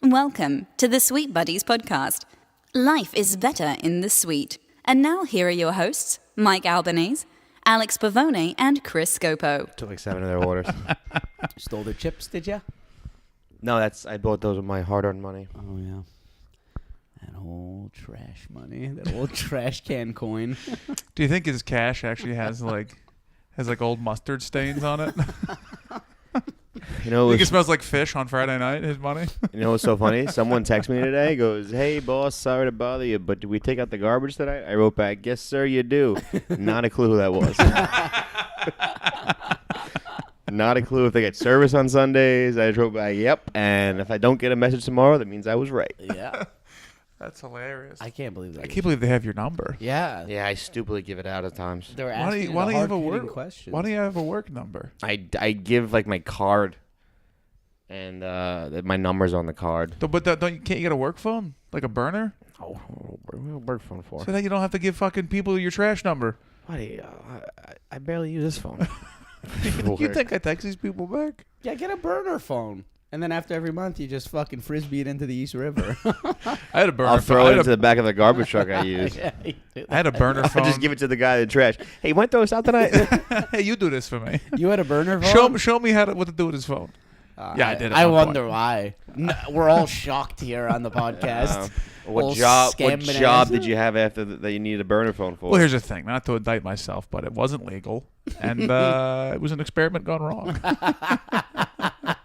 Welcome to the Sweet Buddies podcast. Life is better in the sweet. And now here are your hosts, Mike Albanese, Alex Pavone, and Chris Scopo. Took like 7 of their orders. Stole their chips, did ya? No, I bought those with my hard-earned money. Oh, yeah. That old trash money. That old trash can coin. Do you think his cash actually has like old mustard stains on it? You know, I think it smells like fish on Friday night, his money. You know what's so funny? Someone texted me today, goes, "Hey, boss, sorry to bother you, but do we take out the garbage tonight?" I wrote back, "Yes, sir, you do." Not a clue who that was. Not a clue if they get service on Sundays. I just wrote back, "Yep," and if I don't get a message tomorrow, that means I was right. Yeah. That's hilarious. I can't believe that. I can't believe they have your number. Yeah. Yeah, I stupidly give it out at times. They're Why do asking you have a work questions. Why do you have a work number? I give like my card, and my number's on the card. But can't you get a work phone? Like a burner? Oh, what do we have a work phone for? So that you don't have to give fucking people your trash number. Buddy, I barely use this phone. You think I text these people back? Yeah, get a burner phone. And then after every month, you just fucking frisbee it into the East River. I had a burner I'll phone. throw it into the back of the garbage truck I use. Yeah, I had a burner I phone. just give it to the guy in the trash. Hey, you want to throw us out tonight? Hey, you do this for me. You had a burner phone? Show me what to do with his phone. Yeah, I did. I wonder why. No, we're all shocked here on the podcast. What job did you have after that you needed a burner phone for? Well, here's the thing. Not to indict myself, but it wasn't legal. And it was an experiment gone wrong.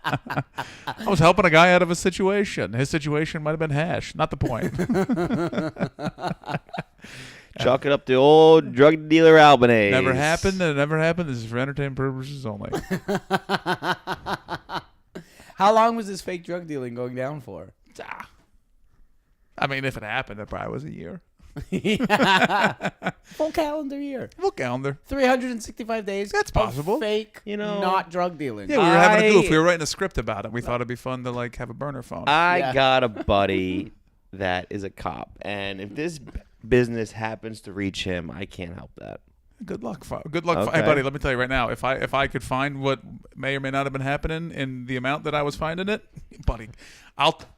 I was helping a guy out of a situation. His situation might have been hash. Not the point. Chalk it up to old drug dealer Albanese. Never happened. It never happened. This is for entertainment purposes only. How long was this fake drug dealing going down for? I mean, if it happened, it probably was a year. Full calendar year. Full calendar. 365 days. That's possible. Fake, not drug dealing. Yeah, we were having a goof. We were writing a script about it. We thought it'd be fun to have a burner phone. I got a buddy that is a cop, and if this business happens to reach him, I can't help that. Good luck. Good luck. Okay. Hey, buddy, let me tell you right now. If I could find what may or may not have been happening in the amount that I was finding it, buddy,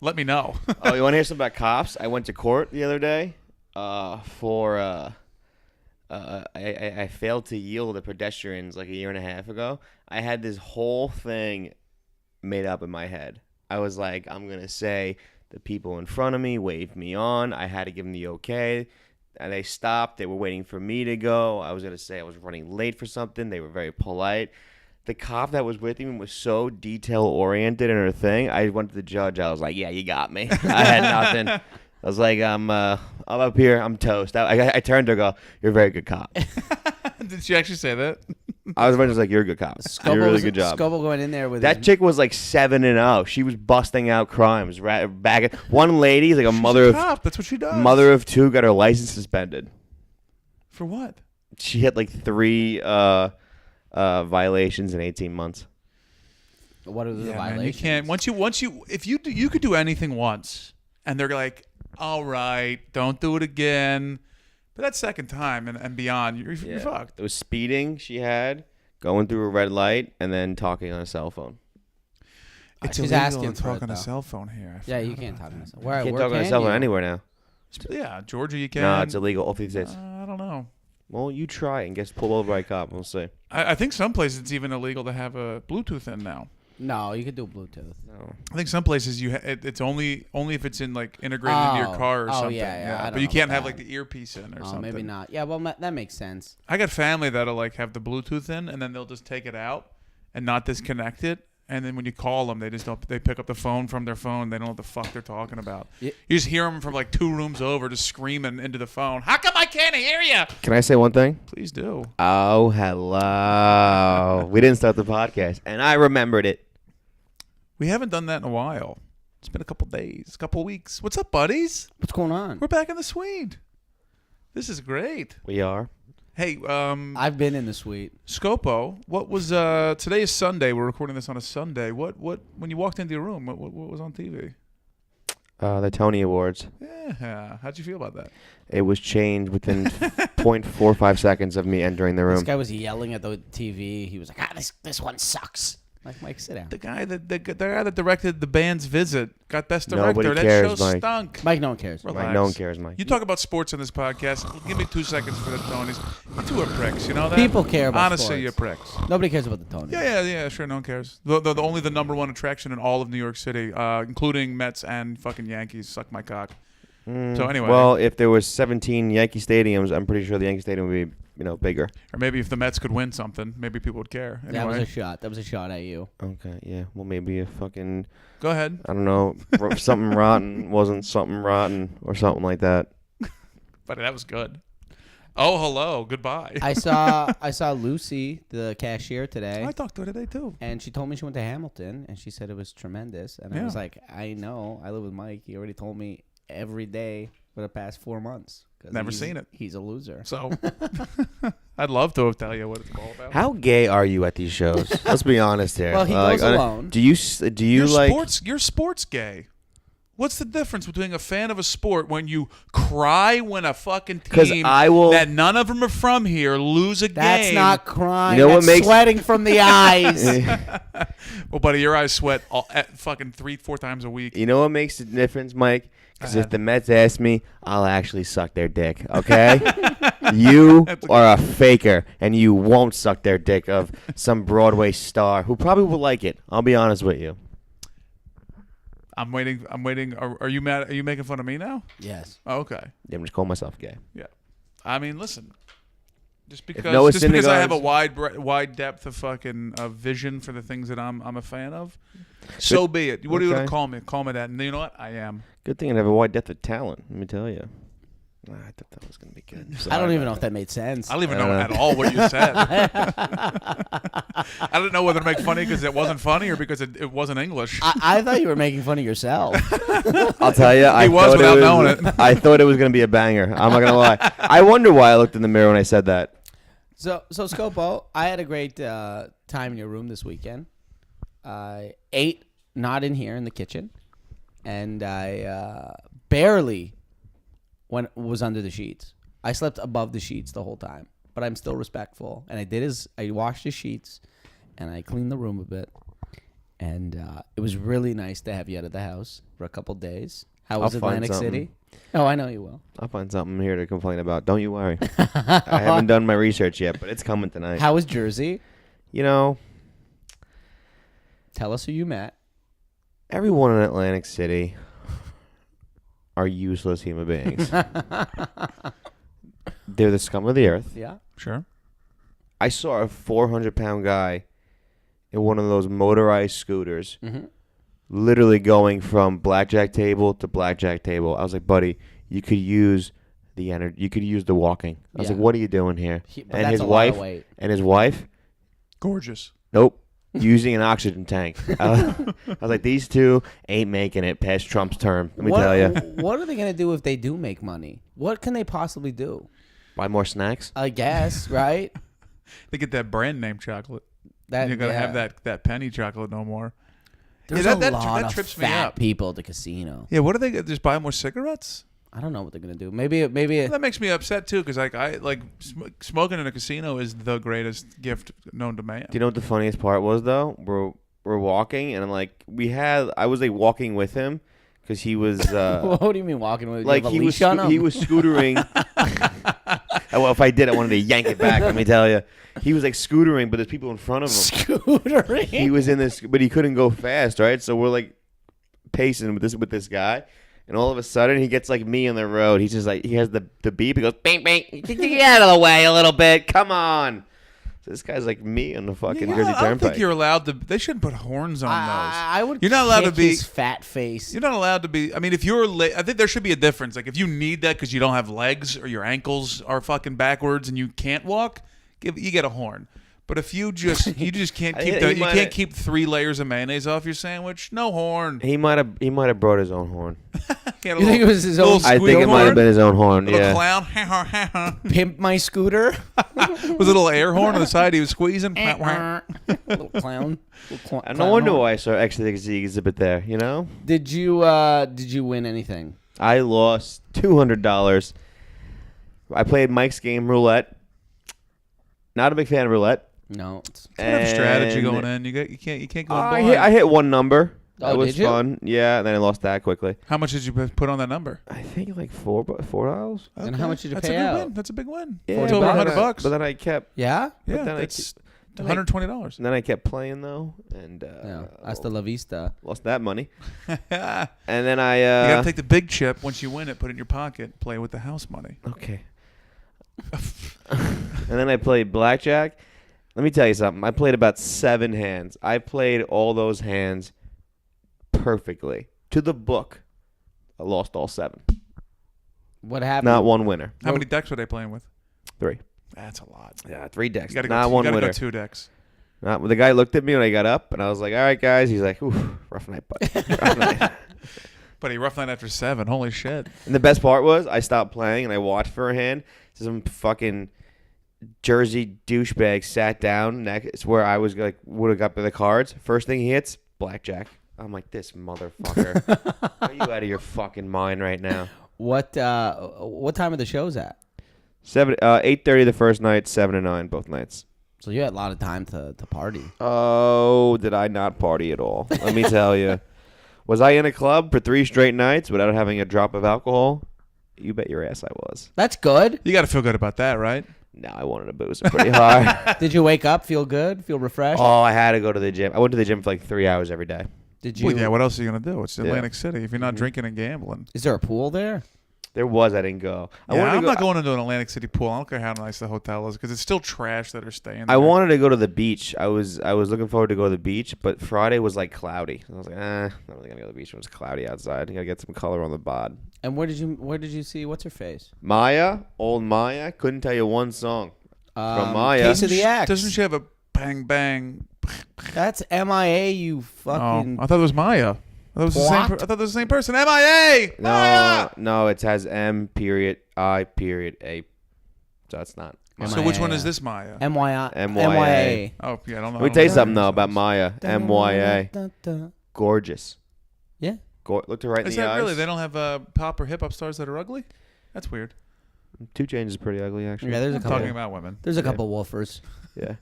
let me know. Oh, you want to hear something about cops? I went to court the other day for I failed to yield to pedestrians like a year and a half ago. I had this whole thing made up in my head. I was like, I'm going to say the people in front of me waved me on. I had to give them the okay. And they stopped. They were waiting for me to go. I was going to say I was running late for something. They were very polite. The cop that was with me was so detail-oriented in her thing. I went to the judge. I was like, yeah, you got me. I had nothing. I was like, I'm up here. I'm toast. I turned to her and go, you're a very good cop. Did she actually say that? I was just like, you're a good cop. You're a really good job. Scoble going in there with that chick was like 7-0. She was busting out crimes. Back one lady, like a mother of cop. That's what she does. Mother of two, got her license suspended. For what? She hit like 3 violations in 18 months. What are the violations? Man, you can't. Once you, if you could do anything once, and they're like, all right, don't do it again. But that second time and beyond, you're fucked. It was speeding she had, going through a red light, and then talking on a cell phone. It's She's illegal asking to for talk it, on a though. cell phone here. Yeah, you can't talk on a cell phone. You can't talk on a cell phone anywhere now. Yeah, Georgia, you can. No, it's illegal. All 50 states. I don't know. Well, you try and get pulled over by a cop. We'll see. I think some places it's even illegal to have a Bluetooth in now. No, you could do Bluetooth. No. I think some places it's only if it's in like integrated into your car or something. Yeah. But you can't have like the earpiece in or something. Maybe not. Yeah, well, that makes sense. I got family that'll like have the Bluetooth in and then they'll just take it out and not disconnect it. And then when you call them, they pick up the phone from their phone. They don't know what the fuck they're talking about. Yeah. You just hear them from like 2 rooms over just screaming into the phone. How come I can't hear you? Can I say one thing? Please do. Oh, hello. We didn't start the podcast, and I remembered it. We haven't done that in a while. It's been a couple days, a couple weeks. What's up, buddies? What's going on? We're back in the suite. This is great. We are. Hey, I've been in the suite. Scopo, what was today is Sunday. We're recording this on a Sunday. What when you walked into your room, what was on TV? The Tony Awards. Yeah. How'd you feel about that? It was changed within 0.45 seconds of me entering the room. This guy was yelling at the TV. He was like, this one sucks. Mike, sit down. The guy that directed The Band's Visit got Best Director. Nobody That cares, show Mike. stunk. Mike, no one cares. Relax. Mike, no one cares, Mike. You talk about sports in this podcast. Give me 2 seconds for the Tonys. You two are pricks. You know that? People care about Honestly, sports. you're pricks. Nobody cares about the Tonys. Yeah, sure, no one cares. The only the number one attraction in all of New York City, including Mets and fucking Yankees. Suck my cock. So anyway. Well, if there was 17 Yankee stadiums, I'm pretty sure the Yankee Stadium would be, Bigger. Or maybe if the Mets could win something, maybe people would care. Anyway. That was a shot. That was a shot at you. Okay, yeah. Well, maybe a fucking, Go ahead. I don't know, something rotten wasn't something rotten or something like that. But that was good. Oh, hello. Goodbye. I saw Lucy, the cashier, today. I talked to her today, too. And she told me she went to Hamilton, and she said it was tremendous. And I was like, I know. I live with Mike. He already told me every day for the past 4 months. Never seen it. He's a loser. So I'd love to tell you what it's all about. How gay are you at these shows? Let's be honest here. Well, he goes alone. Do you You're sports gay. What's the difference between a fan of a sport when you cry when a fucking team that none of them are from here lose a game? That's not crying. You know That's what makes sweating from the eyes. Well, buddy, your eyes sweat fucking 3-4 times a week. You know what makes the difference, Mike? Because if the Mets ask me, I'll actually suck their dick, okay? You are a faker, and you won't suck their dick of some Broadway star who probably will like it. I'll be honest with you. I'm waiting. Are you mad? Are you making fun of me now? Yes. Oh, okay. Yeah, I'm just calling myself gay. Yeah. I mean, listen. Just because I have a wide depth of fucking vision for the things that I'm a fan of, so be it. What are you gonna call me? Call me that. And you know what? I am. Good thing I have a wide depth of talent. Let me tell you. I thought that was gonna be good. I don't even know if that made sense. I don't even know at all what you said. I don't know whether to make funny because it wasn't funny or because it wasn't English. I thought you were making fun of yourself. I'll tell you, I thought it was gonna be a banger. I'm not gonna lie. I wonder why I looked in the mirror when I said that. So Scopo, I had a great time in your room this weekend. I ate not in here in the kitchen, and I barely was under the sheets. I slept above the sheets the whole time, but I'm still respectful. And I washed the sheets, and I cleaned the room a bit, and it was really nice to have you out of the house for a couple days. How was Atlantic City? Oh, I know you will. I'll find something here to complain about. Don't you worry. I haven't done my research yet, but it's coming tonight. How was Jersey? Tell us who you met. Everyone in Atlantic City are useless human beings. They're the scum of the earth. Yeah. Sure. I saw a 400-pound guy in one of those motorized scooters, literally going from blackjack table to blackjack table. I was like, buddy, you could use the energy. You could use the walking. I was like, what are you doing here? And his wife, Gorgeous. nope, using an oxygen tank. I was like, these two ain't making it past Trump's term. Let me tell you. What are they going to do if they do make money? What can they possibly do? Buy more snacks? I guess, right? They get that brand name chocolate. That You're gonna have that penny chocolate no more. There's that a lot that of trips me fat up. people at the casino. Yeah, what are they just buy more cigarettes? I don't know what they're gonna do. Maybe. That makes me upset too, because smoking in a casino is the greatest gift known to man. Do you know what the funniest part was though? We're walking and I was like walking with him because he was. What do you mean walking with? Like he was scootering. Well, if I did, I wanted to yank it back. Let me tell you, he was like scootering, but there's people in front of him. Scootering. He was in this, but he couldn't go fast, right? So we're like pacing with this guy. And all of a sudden, he gets like me on the road. He's just like, he has the beep. He goes, bing, bing. Get out of the way a little bit. Come on. So this guy's like me on the fucking Jersey Turnpike. I don't think you're allowed to. They shouldn't put horns on those. I would. You're not allowed to be his fat face. You're not allowed to be. I mean, if you're late, I think there should be a difference. Like if you need that because you don't have legs or your ankles are fucking backwards and you can't walk, you get a horn. But if you just can't keep you can't keep 3 layers of mayonnaise off your sandwich, no horn. He might have brought his own horn. You think it was his own? I think it might have been his own horn. Little clown. Pimp my scooter. Was a little air horn on the side he was squeezing. Little clown. No wonder why I saw ecstasy exhibit there. Did you win anything? I lost $200. I played Mike's game roulette. Not a big fan of roulette. No. It's, Kind of a strategy And going in. You can't go in I blind. hit one number. That Oh, was did you? fun. Yeah, and then I lost that quickly. How much did you put on that number? I think like $4. And how much did you That's pay a good out? win. That's a big win. Yeah, It's over bucks. $100. But then I kept. Yeah? Yeah, then I that's then I- $120. And then I kept playing though, and No. Hasta la vista. lost that money. You And then I gotta take the big chip. Once you win it, put it in your pocket. Play with the house money. okay. And then I played blackjack. Let me tell you something. I played about 7 hands. I played all those hands perfectly to the book. I lost all 7. What happened? Not one winner. How many decks were they playing with? 3. That's a lot. Yeah, 3 decks. You gotta Not go, one you gotta winner. go 2 decks. The guy looked at me when I got up, and I was like, "All right, guys." He's like, "Ooh, rough night, buddy. Rough night." But he rough night after 7. Holy shit. And the best part was, I stopped playing and I watched for a hand. Some fucking Jersey douchebag sat down next where I was like, would have got the cards. First thing he hits, blackjack. I'm like, this motherfucker. Are you out of your fucking mind right now? What time are the shows at? 8:30 the first night, 7 to 9 both nights. So you had a lot of time to party. Oh, did I not party at all? Let me tell you. Was I in a club for 3 straight nights without having a drop of alcohol? You bet your ass I was. That's good. You gotta feel good about that, right? No, I wanted to booze it pretty hard. Did you wake up, feel good, feel refreshed? Oh, I had to go to the gym. I went to the gym for like 3 hours every day. Did you? Well, yeah, what else are you gonna do? It's Yeah. Atlantic City. If you're not drinking and gambling. Is there a pool there? There was. I didn't go. I'm not going into an Atlantic City pool. I don't care how nice the hotel is because it's still trash that are staying there. I wanted to go to the beach. I was looking forward to go to the beach, but Friday was like cloudy. I was like, not really gonna go to the beach when it's cloudy outside. You gotta get some color on the bod. And where did you see what's her face? Old Maya, couldn't tell you one song from Maya. Case of the Axe. Doesn't she have a bang bang? That's MIA. You fucking. Oh, I thought it was Maya. I thought it was the same. I thought it was the same person. MIA. No, it has M period I period A. So it's not. So which one is this Maya? MYA. MYA. Oh yeah, I don't know. Let me tell you something though about Maya. MYA. MYA. Gorgeous. Yeah. Looked her right Is in the that eyes. really? They don't have pop or hip hop stars that are ugly? That's weird. 2 Chainz is pretty ugly actually. Yeah, there's a I'm couple. talking about women. There's a couple woofers. Yeah.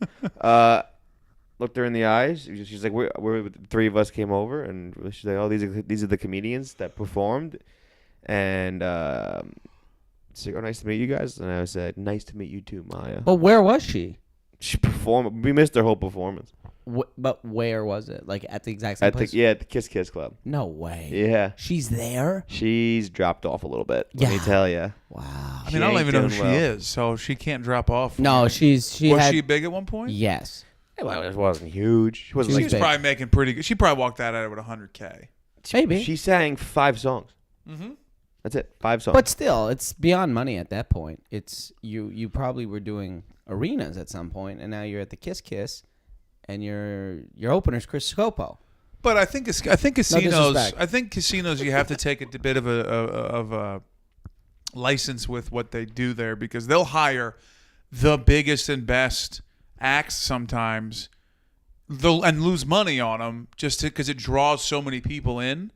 Looked her in the eyes. She's like, we're the 3 of us came over, and she's like, oh, these are the comedians that performed, and she's like, oh, nice to meet you guys. And I said, nice to meet you too, Maya. But where was she? She performed. We missed her whole performance. But where was it? Like at the exact same place? At the Kiss Kiss Club. No way. Yeah. She's there? She's dropped off a little bit. Let me Yeah. tell you. Wow. I mean, I don't ain't even know who doing she well. is, so she can't drop off. No, was she she big at one point? Yes. Well, it wasn't huge. She wasn't She She like was big. probably making pretty good. She probably walked out at it with 100K. Maybe. She sang 5 songs. Mm-hmm. That's it. 5 songs. But still, it's beyond money at that point. It's you probably were doing arenas at some point, and now you're at the Kiss Kiss, and your opener's Chris Scopo. But I think casinos. disrespect. I think casinos. You have to take a bit of a license with what they do there because they'll hire the biggest and best acts sometimes, and lose money on them just because it draws so many people in.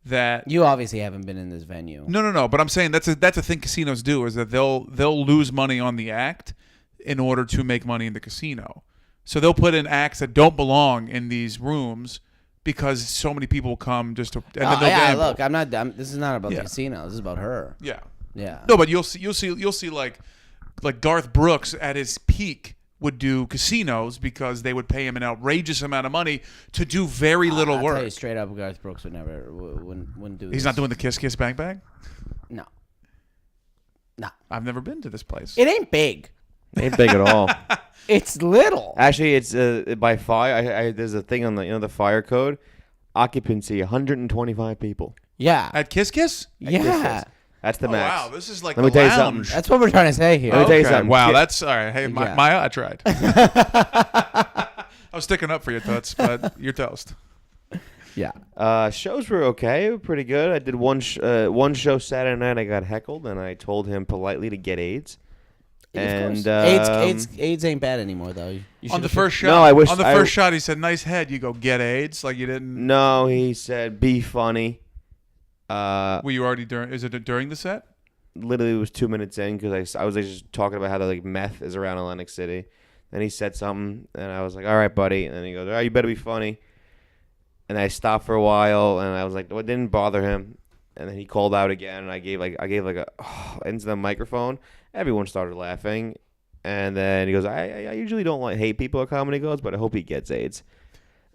That You obviously haven't been in this venue. no. But I'm saying that's a thing casinos do is that they'll lose money on the act in order to make money in the casino. So they'll put in acts that don't belong in these rooms because so many people come just to. And then they'll yeah, gamble. look, this is not about Yeah. the casino. This is about her. Yeah. Yeah. No, but you'll see like Garth Brooks at his peak would do casinos because they would pay him an outrageous amount of money to do very little I'll work. tell you straight up, Garth Brooks wouldn't do this. He's not doing the Kiss Kiss Bang Bang. No. I've never been to this place. It ain't big. ain't big at all. It's little. Actually, it's by fire. There's a thing on the fire code. Occupancy 125 people. Yeah. At Kiss Kiss? Yeah. That's the Oh, max. wow, this is like Let me the tell you lounge. something. That's what we're trying to say here. Let me tell you Okay, something. wow, Ki- that's all right. Hey, Yeah. Maya, I tried. I was sticking up for you, Toots, but you're toast. Yeah. Shows were okay, pretty good. I did one show Saturday night. I got heckled, and I told him politely to get AIDS. And AIDS ain't bad anymore though. You On the should've- first shot, No, I wish on the I- first shot, he said, "Nice head." You go get AIDS, like you didn't. No, he said be funny. Were you already during? Is it during the set? Literally, it was 2 minutes in because I was just talking about how the meth is around Atlantic City. And he said something, and I was like, all right, buddy. And then he goes, all right, you better be funny. And I stopped for a while, and I was like, well, it didn't bother him. And then he called out again, and I gave like a into the microphone. Everyone started laughing. And then he goes, I usually don't hate people at comedy goes, but I hope he gets AIDS.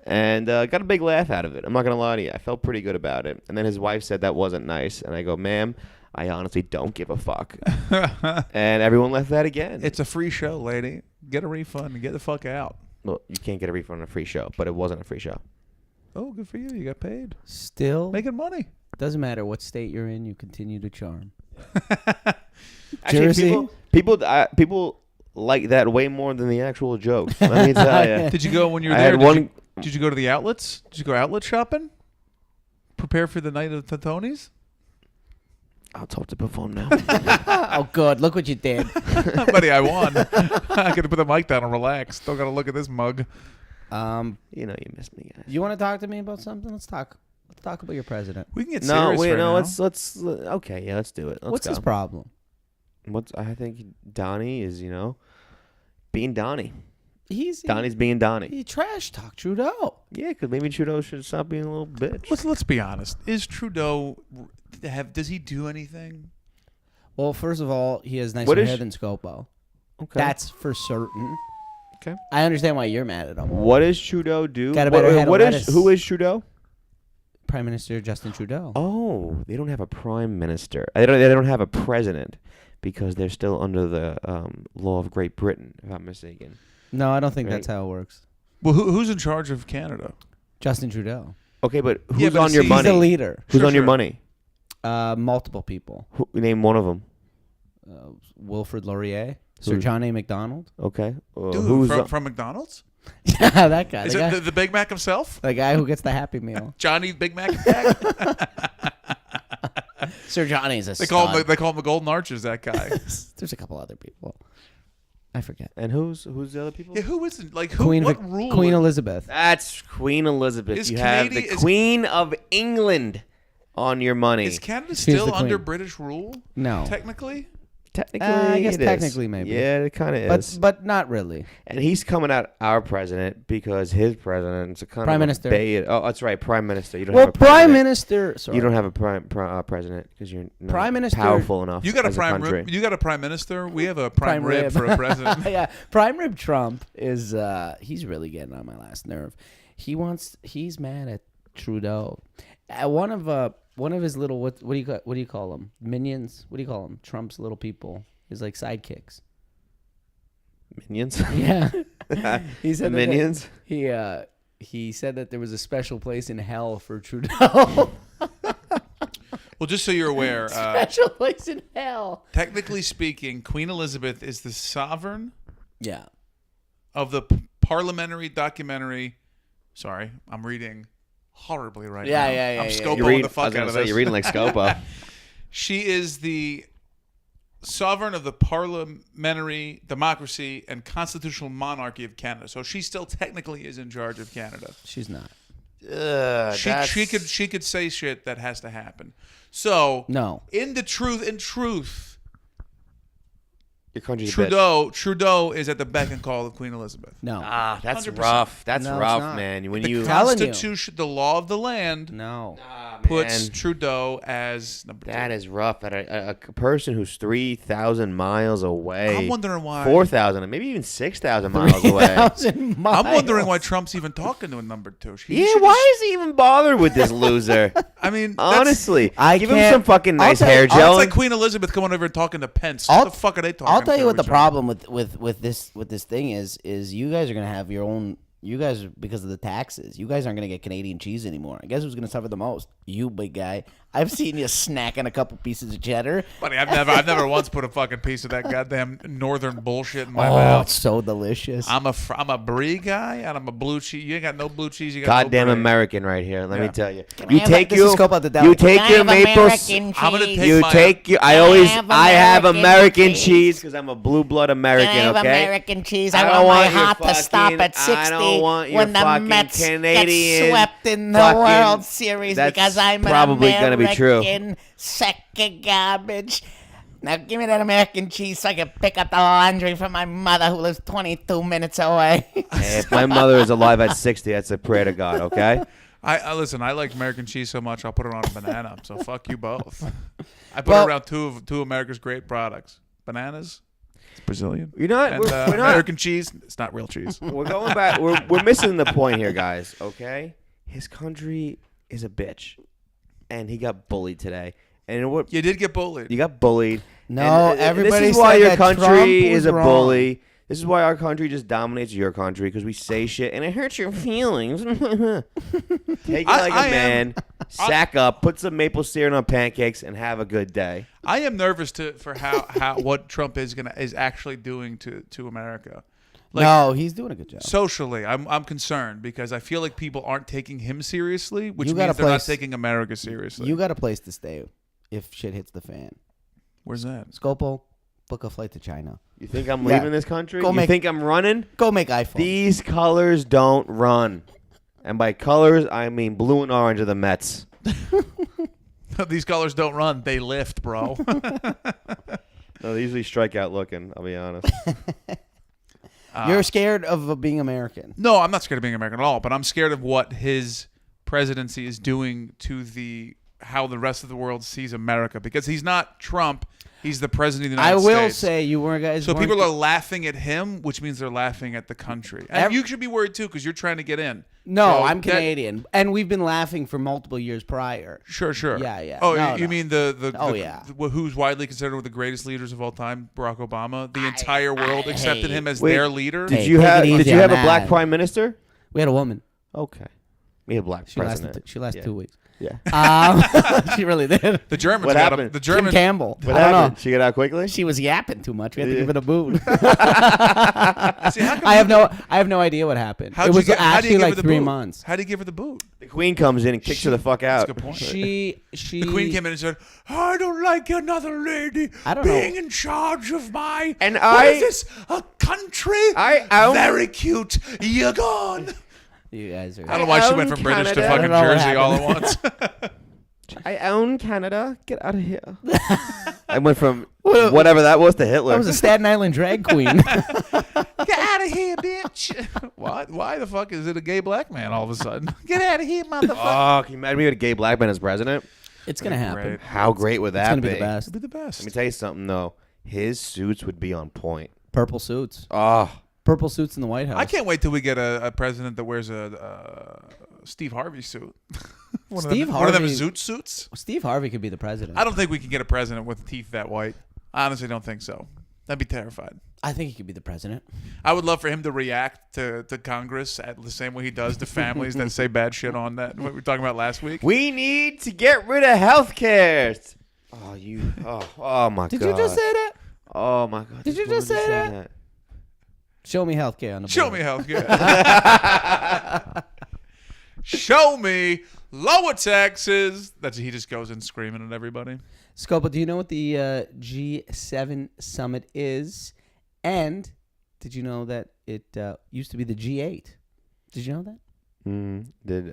And got a big laugh out of it. I'm not going to lie to you. I felt pretty good about it. And then his wife said that wasn't nice. And I go, ma'am, I honestly don't give a fuck. And everyone left that again. It's a free show, lady. Get a refund and get the fuck out. Well, you can't get a refund on a free show, but it wasn't a free show. Oh, good for you. You got paid. Still, Making money. doesn't matter what state you're in. You continue to charm. Actually, Jersey? people like that way more than the actual jokes. Let me tell you. Did you go when you were I there? had Did one. you, did you go to the outlets? Did you go outlet shopping? Prepare for the night of the Tonys? I'll talk to the phone now. Oh, good. Look what you did. Buddy, I won. I got to put the mic down and relax. Don't got to look at this mug. You know you missed me, guys. You want to talk to me about something? Let's talk. Let's talk about your president. We can get No, serious wait, right no. now. Let's. Okay, yeah, let's do it. Let's What's go. his problem? I think Donnie is, being Donnie. He Donnie's being Donnie. He trash talk Trudeau. Yeah, because maybe Trudeau should stop being a little bitch. Let's be honest. Is Trudeau does he do anything? Well, first of all, he has nicer What is- hair than Scopo. Okay. That's for certain. Okay. I understand why you're mad at him. What does Trudeau do? Got a better head of lettuce. Who is Trudeau? Prime Minister Justin Trudeau. Oh, they don't have a prime minister. They don't have a president because they're still under the law of Great Britain, if I'm mistaken. No, I don't think Right. that's how it works. Well, who's in charge of Canada? Justin Trudeau. Okay, but who's Yeah, but on your he's He's money? the leader. Who's Sure, on your sure. money? Multiple people. Name one of them. Wilfrid Laurier. Sir Who? John A. MacDonald. Okay. Dude, Who's from McDonald's? Yeah, that guy. Is The it guy, the Big Mac himself? the guy who gets the Happy Meal. Johnny Big Mac Attack? Sir Johnny's a They call stud. him the Golden Arches, that guy. There's a couple other people. I forget. And who's the other people? Yeah, who isn't? Like, who, Queen what rule? Queen Elizabeth. That's Queen Elizabeth. Is You have Canadian- the is- Queen of England on your money. Is Canada She's still the queen. under British rule? No. Technically? Technically, I guess it is. technically maybe. Yeah, it kind of But is. but not really. And he's coming out our president because his president's a kind Prime of Minister. Oh, that's right, Prime Minister. You don't Well, have a Prime president. Minister. Sorry. You don't have a president because you're not Prime Minister- powerful enough. You got a as prime country. rib. You got a prime minister. We have a prime, Prime rib, rib. for a president. Yeah, Prime Rib Trump is he's really getting on my last nerve. He's mad at Trudeau. One of his little what do you call them? Minions? What do you call them? Trump's little people. His like sidekicks. Minions. Yeah. He said that Minions. he said that there was a special place in hell for Trudeau. Well, just so you're aware, Special place in hell. technically speaking, Queen Elizabeth is the sovereign Yeah. of the parliamentary documentary. Sorry, I'm reading horribly right Yeah, now. yeah, I'm yeah, scopoing the I fuck was out gonna of say, this. you're reading like Scopo. She is the sovereign of the parliamentary democracy and constitutional monarchy of Canada. So she still technically is in charge of Canada. She's not. She could say shit that has to happen. So No. in truth, Your country's a bitch. Trudeau is at the beck and call of Queen Elizabeth. No. Ah, that's 100%. rough. That's No, it's rough, not. man. When The you Telling you. Constitution, the law of the land, No. puts man. Trudeau as number 2. That is rough. That a person who's 3,000 miles away. I'm wondering why. 4,000, maybe even 6,000 miles away. 3,000 miles. I'm wondering why Trump's even talking to a number 2. Yeah, why is he even bothered with this loser? I mean, that's- Honestly, I give him can't- some fucking I'll nice tell- hair I'll- It's gel. like Queen Elizabeth coming over and talking to Pence. I'll- What the fuck are they talking? I'll tell you what the to? problem with this thing is you guys are gonna have your own. You guys, because of the taxes, you guys aren't gonna get Canadian cheese anymore. I guess who's gonna suffer the most? You, big guy. I've seen you snacking a couple pieces of cheddar. Buddy, I've never once put a fucking piece of that goddamn northern bullshit in my Oh, mouth. it's so delicious. I'm a brie guy and I'm a blue cheese. You ain't got no blue cheese. You got Goddamn no brie. American right here. Let me Yeah. tell you. I You have take this is your Scope out the deli. you take Can I your have maple. American I'm gonna cheese? take You my- take you. I Can I always have I have American American cheese? cheese because I'm a blue blood American. Can I have Okay. American cheese? I I, don't want my want your heart to stop fucking- at 60 I don't want your when the fucking Mets Canadian get swept in the fucking- World Series That's because I'm probably an gonna be true. American sack of garbage. Now give me that American cheese so I can pick up the laundry from my mother who lives 22 minutes away. Hey, if my mother is alive at 60, that's a prayer to God, okay? I listen. I like American cheese so much, I'll put it on a banana. So fuck you both. I put it around two of America's great products: bananas. It's Brazilian. You're not. And, We're not. American cheese. It's not real cheese. We're going back. We're missing the point here, guys. Okay, his country is a bitch, and he got bullied today. And what You did get bullied. you got bullied. No, And, everybody This is why said your that Trump country was is a wrong. bully. This is why our country just dominates your country because we say shit and it hurts your feelings. Take it like a man, sack up, put some maple syrup on pancakes, and have a good day. I am nervous for how what Trump is actually doing to America. No, he's doing a good job. Socially, I'm concerned because I feel like people aren't taking him seriously, which You got means a they're not place- taking America seriously. You got a place to stay if shit hits the fan. Where's that? Scopo, book a flight to China. You think I'm Yeah. leaving this country? Go You make- think I'm running? Go make iPhone. These colors don't run. And by colors, I mean blue and orange are the Mets. These colors don't run; they lift, bro. No, they usually strike out looking, I'll be honest. You're scared of being American. No, I'm not scared of being American at all, but I'm scared of what his presidency is doing to how the rest of the world sees America, because he's not Trump. He's the president of the I United will States. say you were guys. So weren't- people are laughing at him, which means they're laughing at the country. And you should be worried too, because you're trying to get in. No, So I'm that- Canadian, and we've been laughing for multiple years prior. Sure. Yeah, yeah. Oh, No, you no. mean the Oh, yeah. who's widely considered one of the greatest leaders of all time, Barack Obama? The entire world accepted him as Wait, their leader. Did Hey, you take have it Did easy you on have a black that. prime minister? We had a woman. Okay. We had a black She president. lasted 2 weeks. Yeah. She really did. The Germans What got him. happened? The Kim German Campbell. What I don't happened? know. She got out quickly? She was yapping too much. We had to Yeah. give it a boot. See, how come I have no idea what happened. How'd It you was get- how do you actually give her like the 3 boot? months. How do you give her the boot? The queen comes in and kicks her the fuck out. That's a good point. She The queen came in and said, "I don't like another lady I don't being know. in charge of my. And what I- is this? A country? I own- Very cute. You're gone." You guys are. I don't know why she own went from British to Canada. fucking I don't know what Jersey all at once. I own Canada. Get out of here. I went from whatever that was to Hitler. I was a Staten Island drag queen. Get out of here, bitch. Why the fuck is it a gay black man all of a sudden? Get out of here, motherfucker. Oh, can you imagine me with a gay black man as president? It's gonna happen. Great. How great would It's that gonna be? be the best. It'd be the best. Let me tell you something, though. His suits would be on point. Purple suits. Oh, Purple suits in the White House. I can't wait till we get a president that wears a Steve Harvey suit. One of them Harvey- zoot suits. Steve Harvey could be the president. I don't think we can get a president with teeth that white. I honestly don't think so. I'd be terrified. I think he could be the president. I would love for him to react to Congress at the same way he does to families that say bad shit on that. What we were talking about last week. we need to get rid of health care. Oh my God. Did you just say that? Oh my God. Did this you just woman say that? Show me healthcare on the board. Show me healthcare. Show me lower taxes. He just goes in screaming at everybody. Scopa, do you know what the G7 summit is? And did you know that it used to be the G8? Did you know that?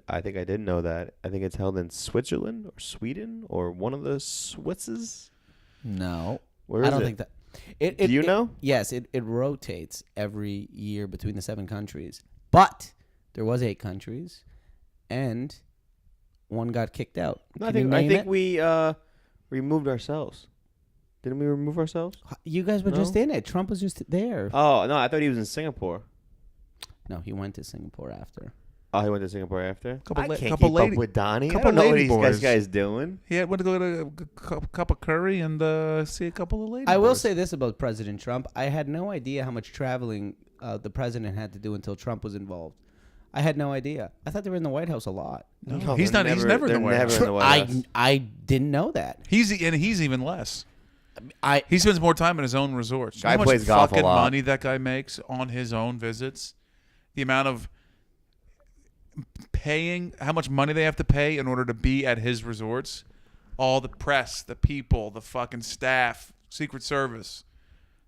I think I did know that. I think it's held in Switzerland or Sweden or one of the Switzes. No. Where is I don't it? think that. Do you know? Yes, it rotates every year between the 7 countries. But there was 8 countries, and one got kicked out. No, Can you I name think it? we removed ourselves. Didn't we remove ourselves? You guys were No? just in it. Trump was just there. Oh no, I thought he was in Singapore. No, he went to Singapore after. Oh, he went to Singapore after. Couple I la- can't couple keep lady- up with Donnie. I couple don't know what lady these boys. guys doing. He went to go get a cup of curry and see a couple of ladies. I will say this about President Trump. I had no idea how much traveling the president had to do until Trump was involved. I had no idea. I thought they were in the White House a lot. No, he's they're not. He's never in they're the White never House. in the White House. I didn't know that. He's even less. I He spends more time in his own resorts. You know Guy how much plays golf a fucking lot. money that guy makes on his own visits. The amount of paying, how much money they have to pay in order to be at his resorts. All the press, the people, the fucking staff, Secret Service.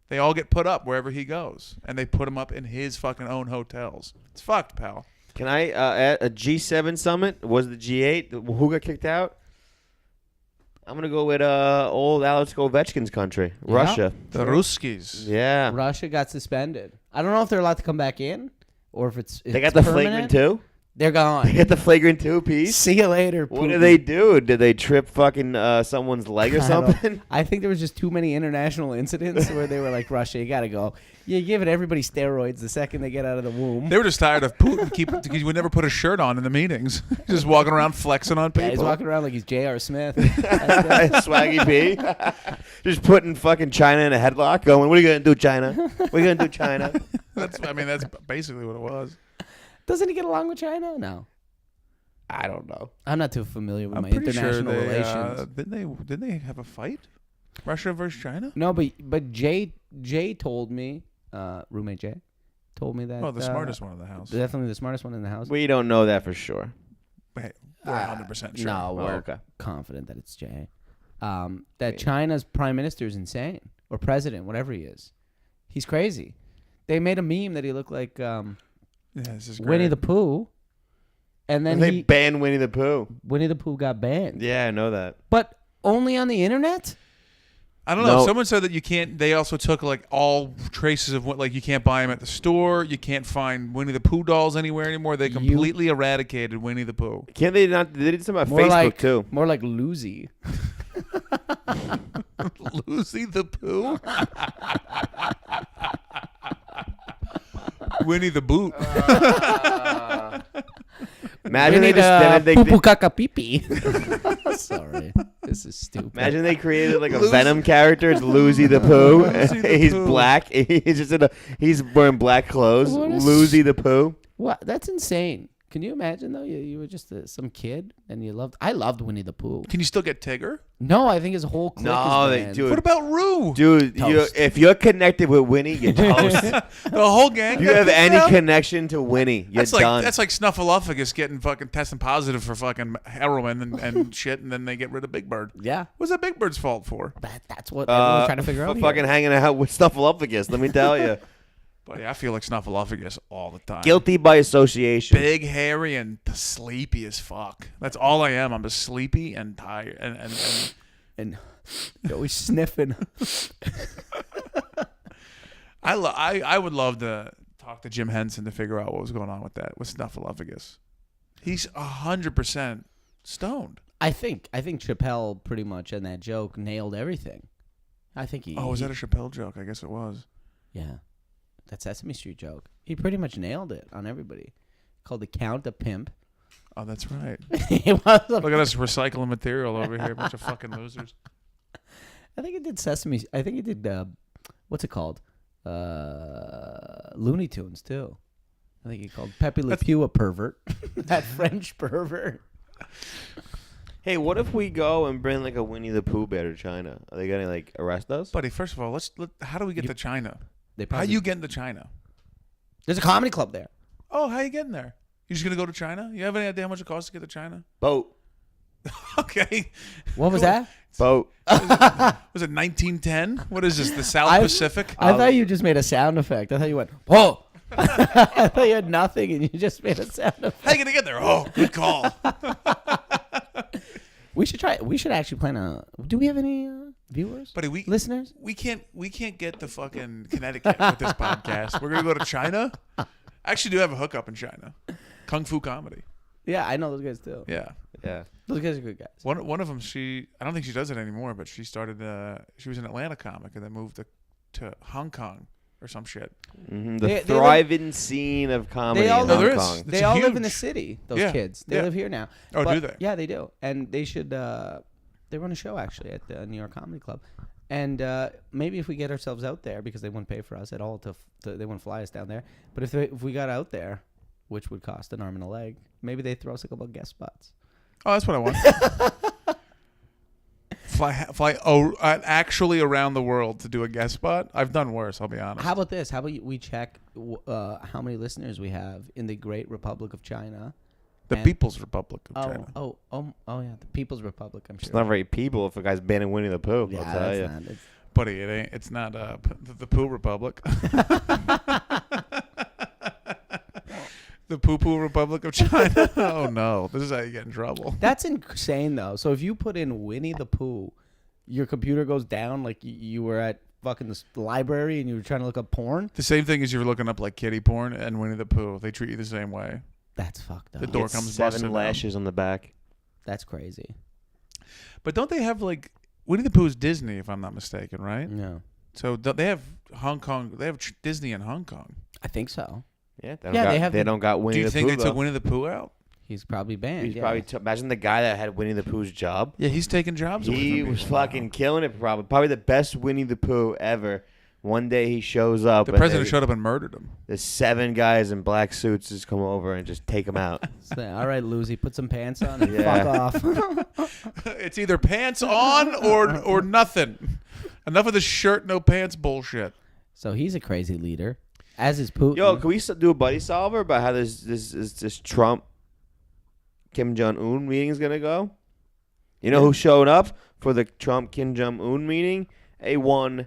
They all get put up wherever he goes. And they put him up in his fucking own hotels. It's fucked, pal. Can I at a G7 summit? Was the G8? Who got kicked out? I'm gonna go with old Alex Ovechkin's country, Russia. The Ruskies. Yeah, Russia got suspended. I don't know if they're allowed to come back in or if it's they got the permanent. flagrant 2. They're gone. They got the flagrant 2 piece. See you later. What Putin. did they do? Did they trip fucking someone's leg or something? I think there was just too many international incidents where they were like, Russia, you gotta go. You're giving everybody steroids the second they get out of the womb. They were just tired of Putin. He would never put a shirt on in the meetings. Just walking around flexing on people. Yeah, he's walking around like he's J.R. Smith. Swaggy P. Just putting fucking China in a headlock going, what are you going to do, China? What are you going to do, China? That's basically what it was. Doesn't he get along with China? No. I don't know. I'm not too familiar with I'm my pretty international sure relations. Didn't they have a fight? Russia versus China? No, but Jay told me, roommate Jay, told me that. Oh, the smartest one in the house. Definitely the smartest one in the house. We don't know that for sure. Hey, we're 100% sure. No, we're okay. confident that it's Jay. That China's prime minister is insane, or president, whatever he is. He's crazy. They made a meme that he looked like Yeah, this is great. Winnie the Pooh, and then They banned Winnie the Pooh. Winnie the Pooh got banned. Yeah, I know that. But only on the internet? I don't know. No. Someone said that you can't. They also took like all traces of what, like you can't buy them at the store. You can't find Winnie the Pooh dolls anywhere anymore. They completely eradicated Winnie the Pooh. Can't they not? They did something about More Facebook like too. More like Lucy. Lucy the Pooh. Winnie the Boot. Imagine We they need just poo poo caca pee pee. Sorry, this is stupid. imagine they created like a Venom character. It's Lucy the Pooh. Lucy the He's Pooh. black. He's just he's wearing black clothes. What is- Lucy the Pooh. What? That's insane. Can you imagine though? You were just some kid and you loved. I loved Winnie the Pooh. Can you still get Tigger? No, I think his whole clique No, is they banned. do. What about Roo? Dude, Toast. if you're connected with Winnie, you're toast. The whole gang. If you have any Yeah. connection to Winnie, you're That's like done. that's like Snuffleupagus getting fucking testing positive for fucking heroin and shit, and then they get rid of Big Bird. Yeah, What's that Big Bird's fault for? that's what everyone's trying to figure out. for here. fucking hanging out with Snuffleupagus. Let me tell you, Buddy, I feel like Snuffleupagus all the time. guilty by association. Big, hairy, and sleepy as fuck. That's all I am. I'm just sleepy and tired. And you're always sniffing. I would love to talk to Jim Henson to figure out what was going on with Snuffleupagus. He's 100% stoned. I think Chappelle pretty much in that joke nailed everything. I think he. Oh, was that a Chappelle joke? I guess it was. Yeah, that Sesame Street joke. He pretty much nailed it on everybody. Called the Count a pimp. Oh, that's right. It was a Look at us recycling material over here. Bunch of fucking losers. I think it did Sesame. I think it did. What's it called? Looney Tunes too. I think he called Pepe Le Pew a pervert. That French pervert. Hey, what if we go and bring like a Winnie the Pooh bear to China? Are they gonna like arrest us? Buddy, first of all, how do we get to China? They How probably, you getting to China? There's a comedy club there. Oh, how you getting there? You just gonna go to China? You have any idea how much it costs to get to China? Boat. Okay. What was that? Boat. Was it 1910? What is this? The South Pacific? I thought you just made a sound effect. I thought you went, whoa. I thought you had nothing and you just made a sound effect. How you gonna get there? Oh, good call. We should try. We should actually plan a. Do we have any viewers? Buddy, listeners? we can't get to fucking Connecticut with this podcast. We're gonna go to China. I actually do have a hookup in China. Kung Fu comedy. Yeah, I know those guys too. Yeah. Yeah. Those guys are good guys. One of them, I don't think she does it anymore, but she started. She was an Atlanta comic and then moved to Hong Kong or some shit. Mm-hmm. They The thriving scene of comedy all in live- Hong there is. Kong. They It's all live huge. in the city. Those Yeah, kids. They yeah. live here now. Oh, But- do they? Yeah, they do. And they should. They run a show actually at the New York Comedy Club. And maybe if we get ourselves out there, because they wouldn't pay for us at all they wouldn't fly us down there. But if we got out there, which would cost an arm and a leg, maybe they throw us a couple of guest spots. Oh, that's what I want. fly actually around the world to do a guest spot. I've done worse, I'll be honest. How about this? How about we check how many listeners we have in the Great Republic of China? The and- People's Republic of China. Oh, yeah, the People's Republic. I'm sure. It's not very people if a guy's banning Winnie the Pooh. Yeah, I'll tell that's you. not. It's, Buddy, it ain't. It's not the Pooh Republic. The Poo Republic of China. Oh no, this is how you get in trouble. That's insane though. So if you put in Winnie the Pooh, your computer goes down like you were at fucking the library and you were trying to look up porn. The same thing as you were looking up like kitty porn and Winnie the Pooh. They treat you the same way. That's fucked up. The door It's comes 7 busted lashes on the back. That's crazy. But don't they have like Winnie the Pooh's Disney, if I'm not mistaken, right? No, So they have Hong Kong. They have Disney in Hong Kong. I think so. Yeah, they don't got Winnie Do you the think Pooh. they took Winnie the Pooh out? He's probably banned. He's yeah. probably imagine the guy that had Winnie the Pooh's job. Yeah, he's taking jobs. away He from was people. fucking killing it. Probably the best Winnie the Pooh ever. One day he shows up. The and president showed up and murdered him. The 7 guys in black suits just come over and just take him out. So, all right, Lucy, put some pants on and Yeah. fuck off. It's either pants on or nothing. Enough of this shirt, no pants bullshit. So he's a crazy leader, as is Putin. Yo, can we do a buddy solver about how this Trump Kim Jong Un meeting is gonna go? You know who showed up for the Trump Kim Jong Un meeting? A1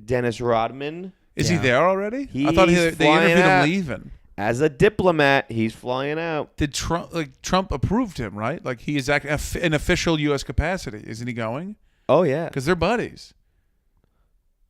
Dennis Rodman. Is he Yeah. there already? I thought He's they flying interviewed out. him leaving. As a diplomat, he's flying out. Did Trump approved him, right? Like he is in official U.S. capacity. Isn't he going? Oh yeah. Because they're buddies.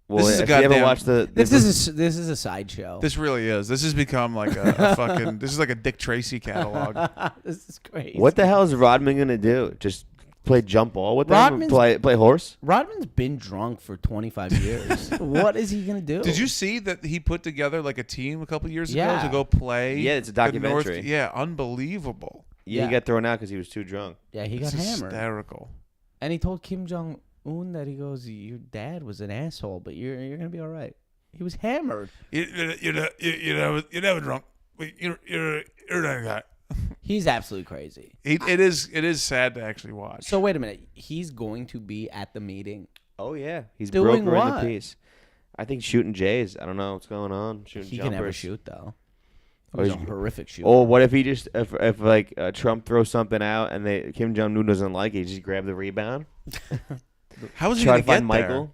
Well, this is a if you ever goddamn- watched the this is a sideshow. This really is. This has become like a fucking. This is like a Dick Tracy catalog. This is crazy. what the hell is Rodman gonna do? Just play jump ball with them? Rodman's- Play horse? Rodman's been drunk for 25 years. What is he gonna do? Did you see that he put together like a team a couple years ago Yeah. to go play? Yeah, it's a the documentary. Yeah, unbelievable. Yeah, Yeah. he got thrown out because he was too drunk. Yeah, he got It's hammered. hysterical. And he told Kim Jong Un that he goes, "Your dad was an asshole, but you're gonna be all right." He was hammered. You're never drunk. You're not that. He's absolutely crazy. It is sad to actually watch. So wait a minute. He's going to be at the meeting. Oh yeah, he's Doing brokering what? the peace. I think shooting Jays. I don't know what's going on. Shooting He jumpers. can never shoot though. Oh, He's a he's- horrific shooter. Or what if he just if like Trump throws something out and Kim Jong Un doesn't like it, he just grab the rebound, How is he try going to to get find Michael.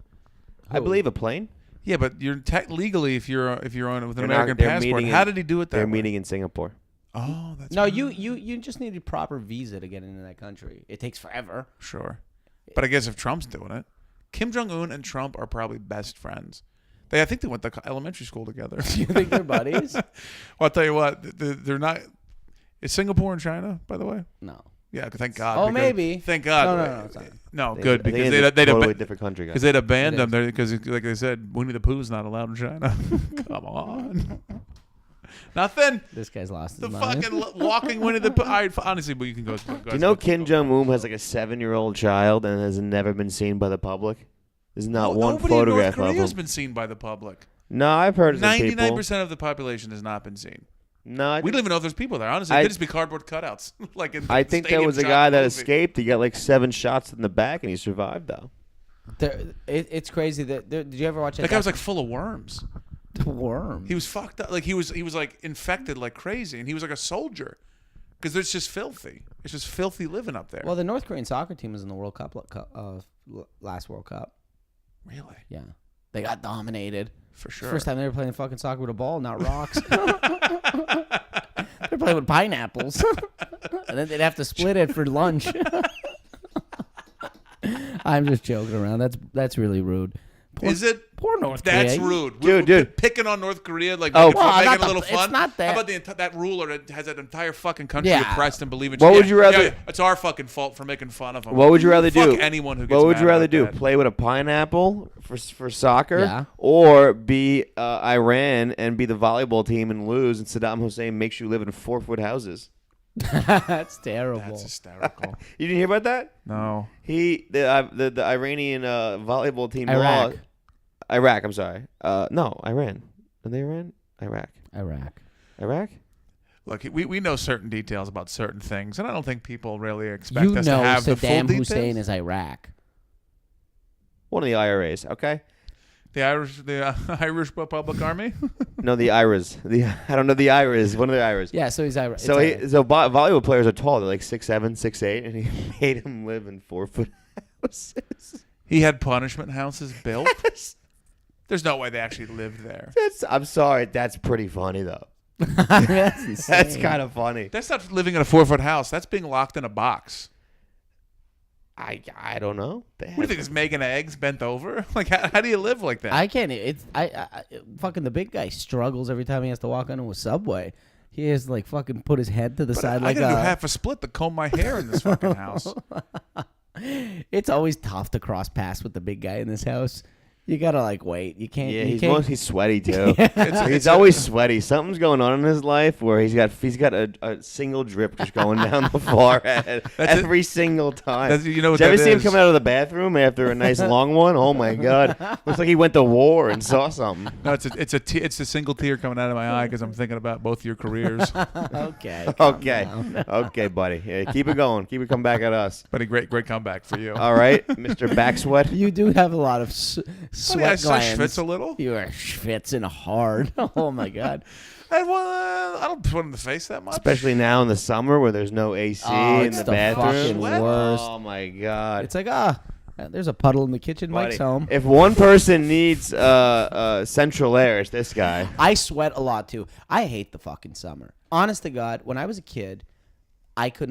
I Who? believe a plane. Yeah, but you're legally if you're on it with an They're not- American they're passport. meeting How in- did he do it that They're way? meeting in Singapore. Oh, that's No, right. you just need a proper visa to get into that country. It takes forever. Sure. But I guess if Trump's doing it, Kim Jong Un and Trump are probably best friends. I think they went to elementary school together. Do you think they're buddies? Well, I'll tell you what, they're not. Is Singapore and China, by the way? No. Yeah, thank God. Oh, because- maybe. Thank God. No, it's not. No, They- good I think because it's a they'd totally different country, guys. because they'd have banned It them there because, like they said, Winnie the Pooh's not allowed in China. Come on. Nothing. This guy's lost The his mind. fucking walking Winnie the Pooh. Honestly, but you can go. Do you know Kim Jong Un has like a 7-year-old child and has never been seen by the public? There's not one Nobody in North photograph of Korea has him. been seen by the public. No, I've heard of some 99% people. of the population has not been seen. No, I We think, don't even know if there's people there. Honestly, I- it could just be cardboard cutouts. Like in I think there Stadium was a Shot guy that movie. escaped. He got like 7 shots in the back and he survived though. It's crazy that. Did you ever watch That guy was like full of worms. the worm? He was fucked up. Like he was like infected like crazy, and he was like a soldier. Because it's just filthy. It's just filthy living up there. Well, the North Korean soccer team was in the World Cup last World Cup. Really, Yeah, they got dominated. for sure. First time they were playing fucking soccer with a ball, not rocks. They're playing with pineapples, and then they'd have to split it for lunch. I'm just joking around. That's really rude. Poor, Is it? poor North Korea? That's rude. Dude, We're dude. picking on North Korea, like Oh. making, Well, making not it a the- little it's fun. not that. How about that ruler that has that entire fucking country Yeah. oppressed and believing? What would you rather- it's our fucking fault for making fun of them. What would you rather Fuck do? anyone who gets What would mad you rather about do? that. Play with a pineapple for soccer, Yeah. or be Iran and be the volleyball team and lose, and Saddam Hussein makes you live in 4-foot houses? That's terrible. That's hysterical. You didn't hear about that? No. The Iranian volleyball team Iraq. lost. Iraq. I'm sorry. No, Iran. Are they Iran? Iraq. Iraq. Look, we know certain details about certain things, and I don't think people really expect You us know to have the full Saddam details. Hussein is Iraq. One of the IRAs. Okay. The Irish Republic Army. No, the IRAs. I don't know the IRAs. One of the IRAs. Yeah, so he's Iraq. So volleyball players are tall. They're like 6'7", 6'8", and he made him live in 4-foot houses. He had punishment houses built. There's no way they actually lived there. I'm sorry. That's pretty funny though. That's insane. That's kind of funny. That's not living in a 4-foot house. That's being locked in a box. I don't know. What do you think? Is making eggs bent over? Like, how do you live like that? I can't. I fucking the big guy struggles every time he has to walk onto a subway. He has to, like, fucking put his head to the side I like gotta do half a split to comb my hair in this fucking house. It's always tough to cross paths with the big guy in this house. You gotta, like, wait. You can't. Yeah, you he's can't. mostly sweaty too. He's always sweaty. Something's going on in his life where he's got a single drip just going down the forehead every single time. You know what Did you ever that see him is? come out of the bathroom after a nice long one? Oh my god, looks like he went to war and saw something. No, it's a single tear coming out of my eye because I'm thinking about both your careers. Okay. Okay, buddy. Yeah, keep it going. Keep it coming back at us. But a great comeback for you. All right, Mr. Backsweat. You do have a lot of sweat I glands. schwitz a little. You are schwitzing hard. Oh my god. I don't put in the face that much. Especially now in the summer where there's no AC Oh, in it's the the bathroom. fucking worst. Oh my god. It's like there's a puddle in the kitchen. Mike's Buddy, home. if one person needs central air, it's this guy. I sweat a lot too. I hate the fucking summer. Honest to God, when I was a kid, I could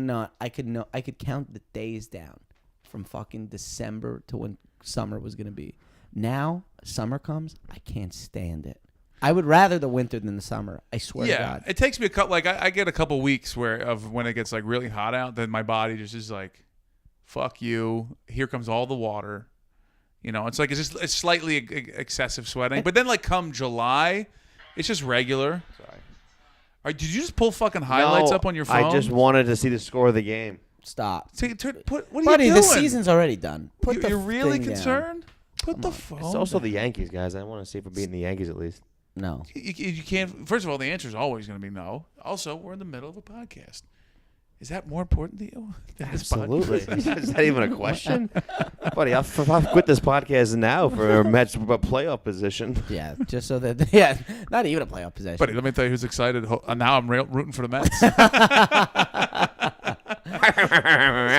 count the days down from fucking December to when summer was gonna be. Now summer comes, I can't stand it. I would rather the winter than the summer. I swear to God. It takes me a couple. Like I get a couple weeks when it gets like really hot out, then my body just is like, "Fuck you." Here comes all the water. You know, it's like it's slightly excessive sweating. But then like come July, it's just regular. Sorry. Did you just pull fucking highlights up on your phone? I just wanted to see the score of the game. Stop. What are you Buddy, doing? the season's already done. You're really thing down. concerned? Put the phone. It's also the Yankees, guys. I want to see if we're beating the Yankees at least. No. You can't. First of all, the answer is always going to be no. Also, we're in the middle of a podcast. Is that more important to you? Than this Absolutely. podcast? Is that even a question? Buddy, I'll quit this podcast now for a match playoff position. Yeah, just so that yeah, not even a playoff possession. Buddy, let me tell you who's excited. Now I'm rooting for the Mets. This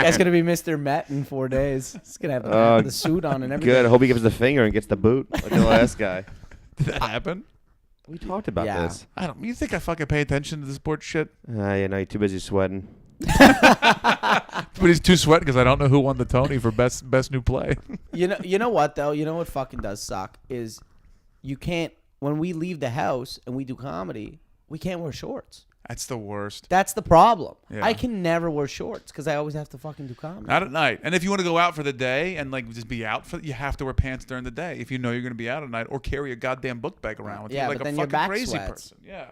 guy's gonna be Mr. Met in 4 days. He's gonna have the suit on and everything. Good. I hope he gives the finger and gets the boot like the last guy. Did that happen? We talked about Yeah. this. I don't. You think I fucking pay attention to the sports shit? You're too busy sweating. But he's too sweating because I don't know who won the Tony for best new play. You know what though? You know what fucking does suck is you can't when we leave the house and we do comedy, we can't wear shorts. That's the worst. That's the problem. Yeah. I can never wear shorts because I always have to fucking do comedy. Not at night. And if you want to go out for the day and like just be out you have to wear pants during the day if you know you're going to be out at night, or carry a goddamn book bag around with Yeah, you like but a then your fucking back crazy sweats. person. Yeah.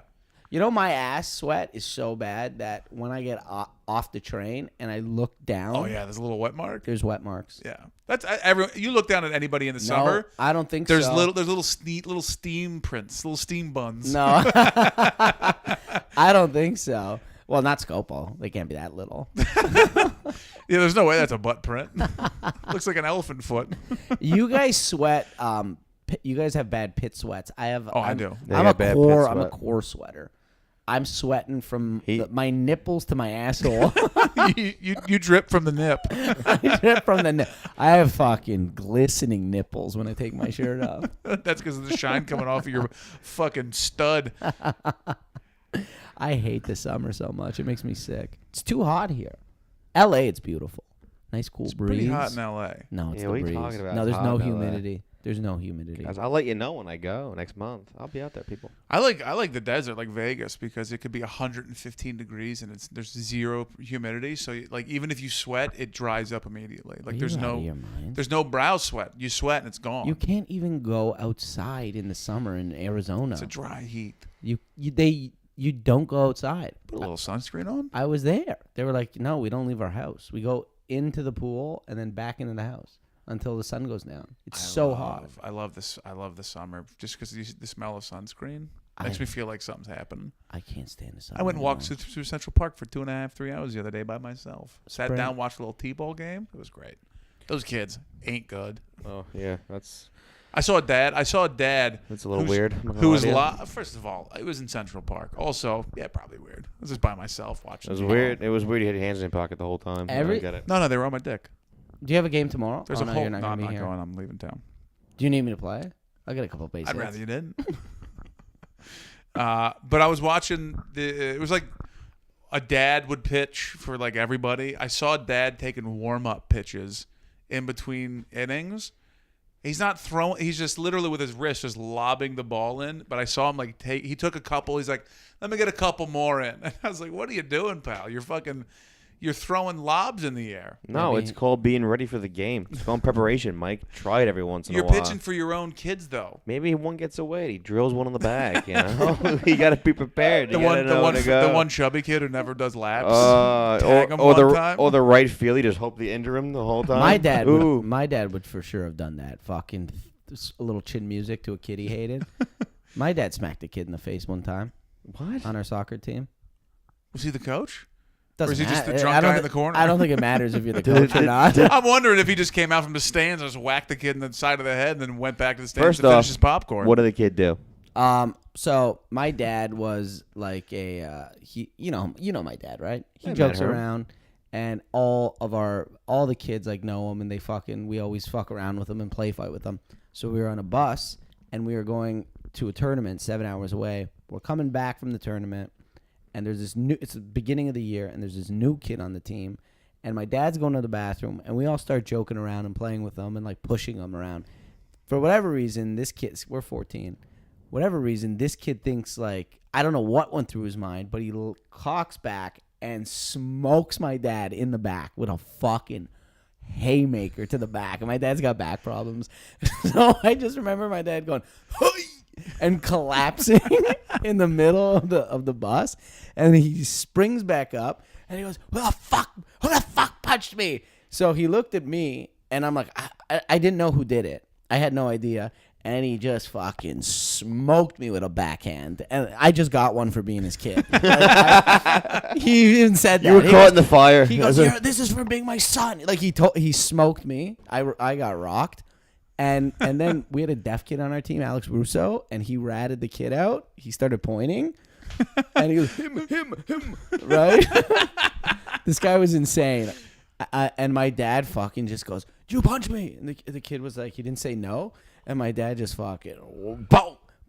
You know, my ass sweat is so bad that when I get off the train and I look down, Oh yeah, there's a little wet mark. there's wet marks. Yeah, that's everyone. You look down at anybody in the summer. No, I don't think There's so. little steam prints, little steam buns. No, I don't think so. Well, not Scopo. They can't be that little. Yeah, there's no way that's a butt print. Looks like an elephant foot. You guys sweat. You guys have bad pit sweats. I do. They I'm got bad pit I'm a sweat. core sweater. I'm sweating from He- my nipples to my asshole. you drip from the nip. I drip from the nip. I have fucking glistening nipples when I take my shirt off. That's because of the shine coming off of your fucking stud. I hate the summer so much. It makes me sick. It's too hot here. L.A. It's beautiful. Nice cool It's breeze. pretty hot in L.A. No, it's Yeah, the what are you breeze. talking about? No, It's there's hot no in LA. humidity. There's no humidity. Guys, I'll let you know when I go next month. I'll be out there, people. I like the desert, like Vegas, because it could be 115 degrees and there's zero humidity. So like even if you sweat, it dries up immediately. Like Are there's you out no of your mind? there's no brow sweat. You sweat and it's gone. You can't even go outside in the summer in Arizona. It's a dry heat. You don't go outside. Put a little sunscreen on. I was there. They were like, no, we don't leave our house. We go into the pool and then back into the house until the sun goes down. It's so hot. I love this. I love the summer just because the smell of sunscreen makes me feel like something's happening. I can't stand the sun. I went and walked anymore. through Central Park for 2.5, 3 hours the other day by myself. Sat Spring. down, watched a little T-ball game. It was great. Those kids ain't good. Oh, yeah. That's I saw a dad. a little who's- weird. I'm not gonna Who lie was to you. first of all, it was in Central Park. Also, yeah, probably weird. I was just by myself watching. It was T-ball. weird. It was weird. You had your hands in your pocket the whole time. I Every- get it. No, they were on my dick. Do you have a game tomorrow? There's Oh, a no, whole. you're not No, gonna I'm be not here. going. I'm leaving town. Do you need me to play? I got a couple base I'd hits. rather you didn't. But I was watching it was like a dad would pitch for like everybody. I saw Dad taking warm-up pitches in between innings. He's not throwing. He's just literally with his wrist just lobbing the ball in. But I saw him like he took a couple. He's like, let me get a couple more in. And I was like, what are you doing, pal? You're throwing lobs in the air. No, it's called being ready for the game. It's called preparation, Mike. Try it every once in a while. You're pitching for your own kids, though. Maybe one gets away. He drills one in the back. You know, you got to be prepared. The one chubby kid who never does laps. Or the right field. He just hope they injure him the whole time. My dad would for sure have done that. Fucking a little chin music to a kid he hated. My dad smacked a kid in the face one time. What? On our soccer team. Was he the coach? Doesn't or is he just the matter. drunk guy in the corner? I don't think it matters if you're the coach or not. I'm wondering if he just came out from the stands and just whacked the kid in the side of the head and then went back to the stands to finish his popcorn. What did the kid do? So my dad was like you know my dad, right? He I jokes met her. around, and all the kids like know him, and we always fuck around with him and play fight with him. So we were on a bus and we were going to a tournament 7 hours away. We're coming back from the tournament. And there's this it's the beginning of the year, and there's this new kid on the team. And my dad's going to the bathroom, and we all start joking around and playing with him and, like, pushing him around. For whatever reason, this kid, we're 14. Whatever reason, this kid thinks, like, I don't know what went through his mind, but he cocks back and smokes my dad in the back with a fucking haymaker to the back. And my dad's got back problems. So I just remember my dad going, "Hey!" and collapsing in the middle of the bus, and he springs back up and he goes, who the fuck punched me? So he looked at me, and I'm like, I didn't know who did it. I had no idea. And he just fucking smoked me with a backhand, and I just got one for being his kid. He even said that. You were caught in the fire. He goes, "This is for being my son." Like he smoked me. I got rocked. And then we had a deaf kid on our team, Alex Russo, and he ratted the kid out. He started pointing, and he goes, him, right? This guy was insane. And my dad fucking just goes, "Did you punch me?" And the kid was like, he didn't say no. And my dad just fucking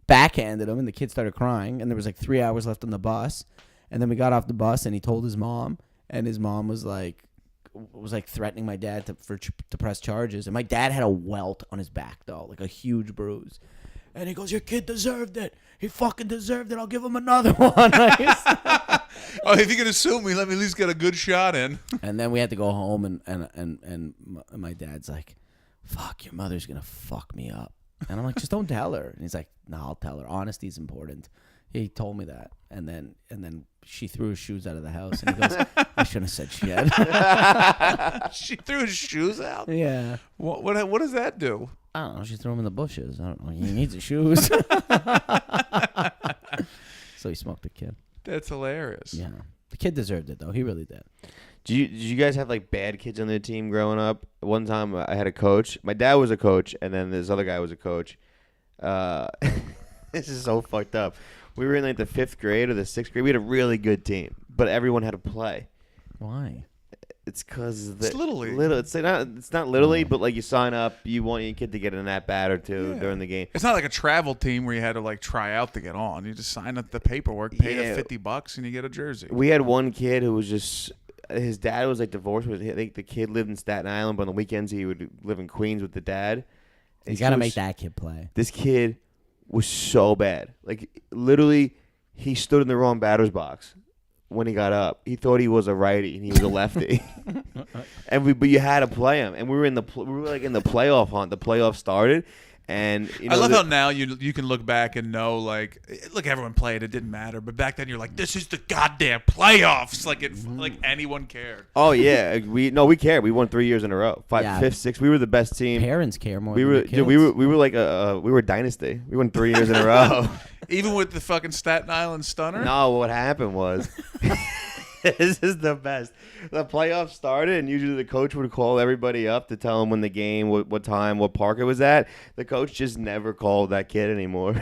backhanded him, and the kid started crying. And there was like 3 hours left on the bus. And then we got off the bus, and he told his mom, and his mom was like threatening my dad to press charges. And my dad had a welt on his back, though, like a huge bruise. And he goes, "Your kid deserved it. He fucking deserved it. I'll give him another one." Oh, if you can sue me, let me at least get a good shot in. And then we had to go home, and my dad's like, "Fuck, your mother's gonna fuck me up." And I'm like, "Just don't tell her." And he's like, "No, I'll tell her. Honesty's important." He told me that, and then she threw his shoes out of the house, and he goes, "I shouldn't have said shit." She threw his shoes out? Yeah. What does that do? I don't know. She threw him in the bushes. I don't know. He needs his shoes. So he smoked the kid. That's hilarious. Yeah. The kid deserved it, though. He really did. Did you guys have like bad kids on the team growing up? One time I had a coach. My dad was a coach, and then this other guy was a coach. This is so fucked up. We were in like the 5th grade or the 6th grade. We had a really good team, but everyone had to play. Why? It's because it's Little League. It's not Little League, but like you sign up, you want your kid to get an at bat or two during the game. It's not like a travel team where you had to like try out to get on. You just sign up the paperwork, pay the $50, and you get a jersey. We had one kid who was just. His dad was like divorced. I think the kid lived in Staten Island, but on the weekends he would live in Queens with the dad. You got to make that kid play. This kid was so bad. Like, literally, he stood in the wrong batter's box when he got up. He thought he was a righty, and he was a lefty. But you had to play him. And we were in the playoff hunt. The playoff started. And I love how now you can look back and know, like, look, everyone played. It didn't matter. But back then, you're like, this is the goddamn playoffs. Like anyone cared. Oh yeah, we cared. We won 3 years in a row. 5th, 6th. We were the best team. Parents care more. We than were. the kids. We were like we were a dynasty. We won 3 years in a row. Even with the fucking Staten Island stunner. No, what happened was. This is the best. The playoffs started, and usually the coach would call everybody up to tell them when the game, what time, what park it was at. The coach just never called that kid anymore.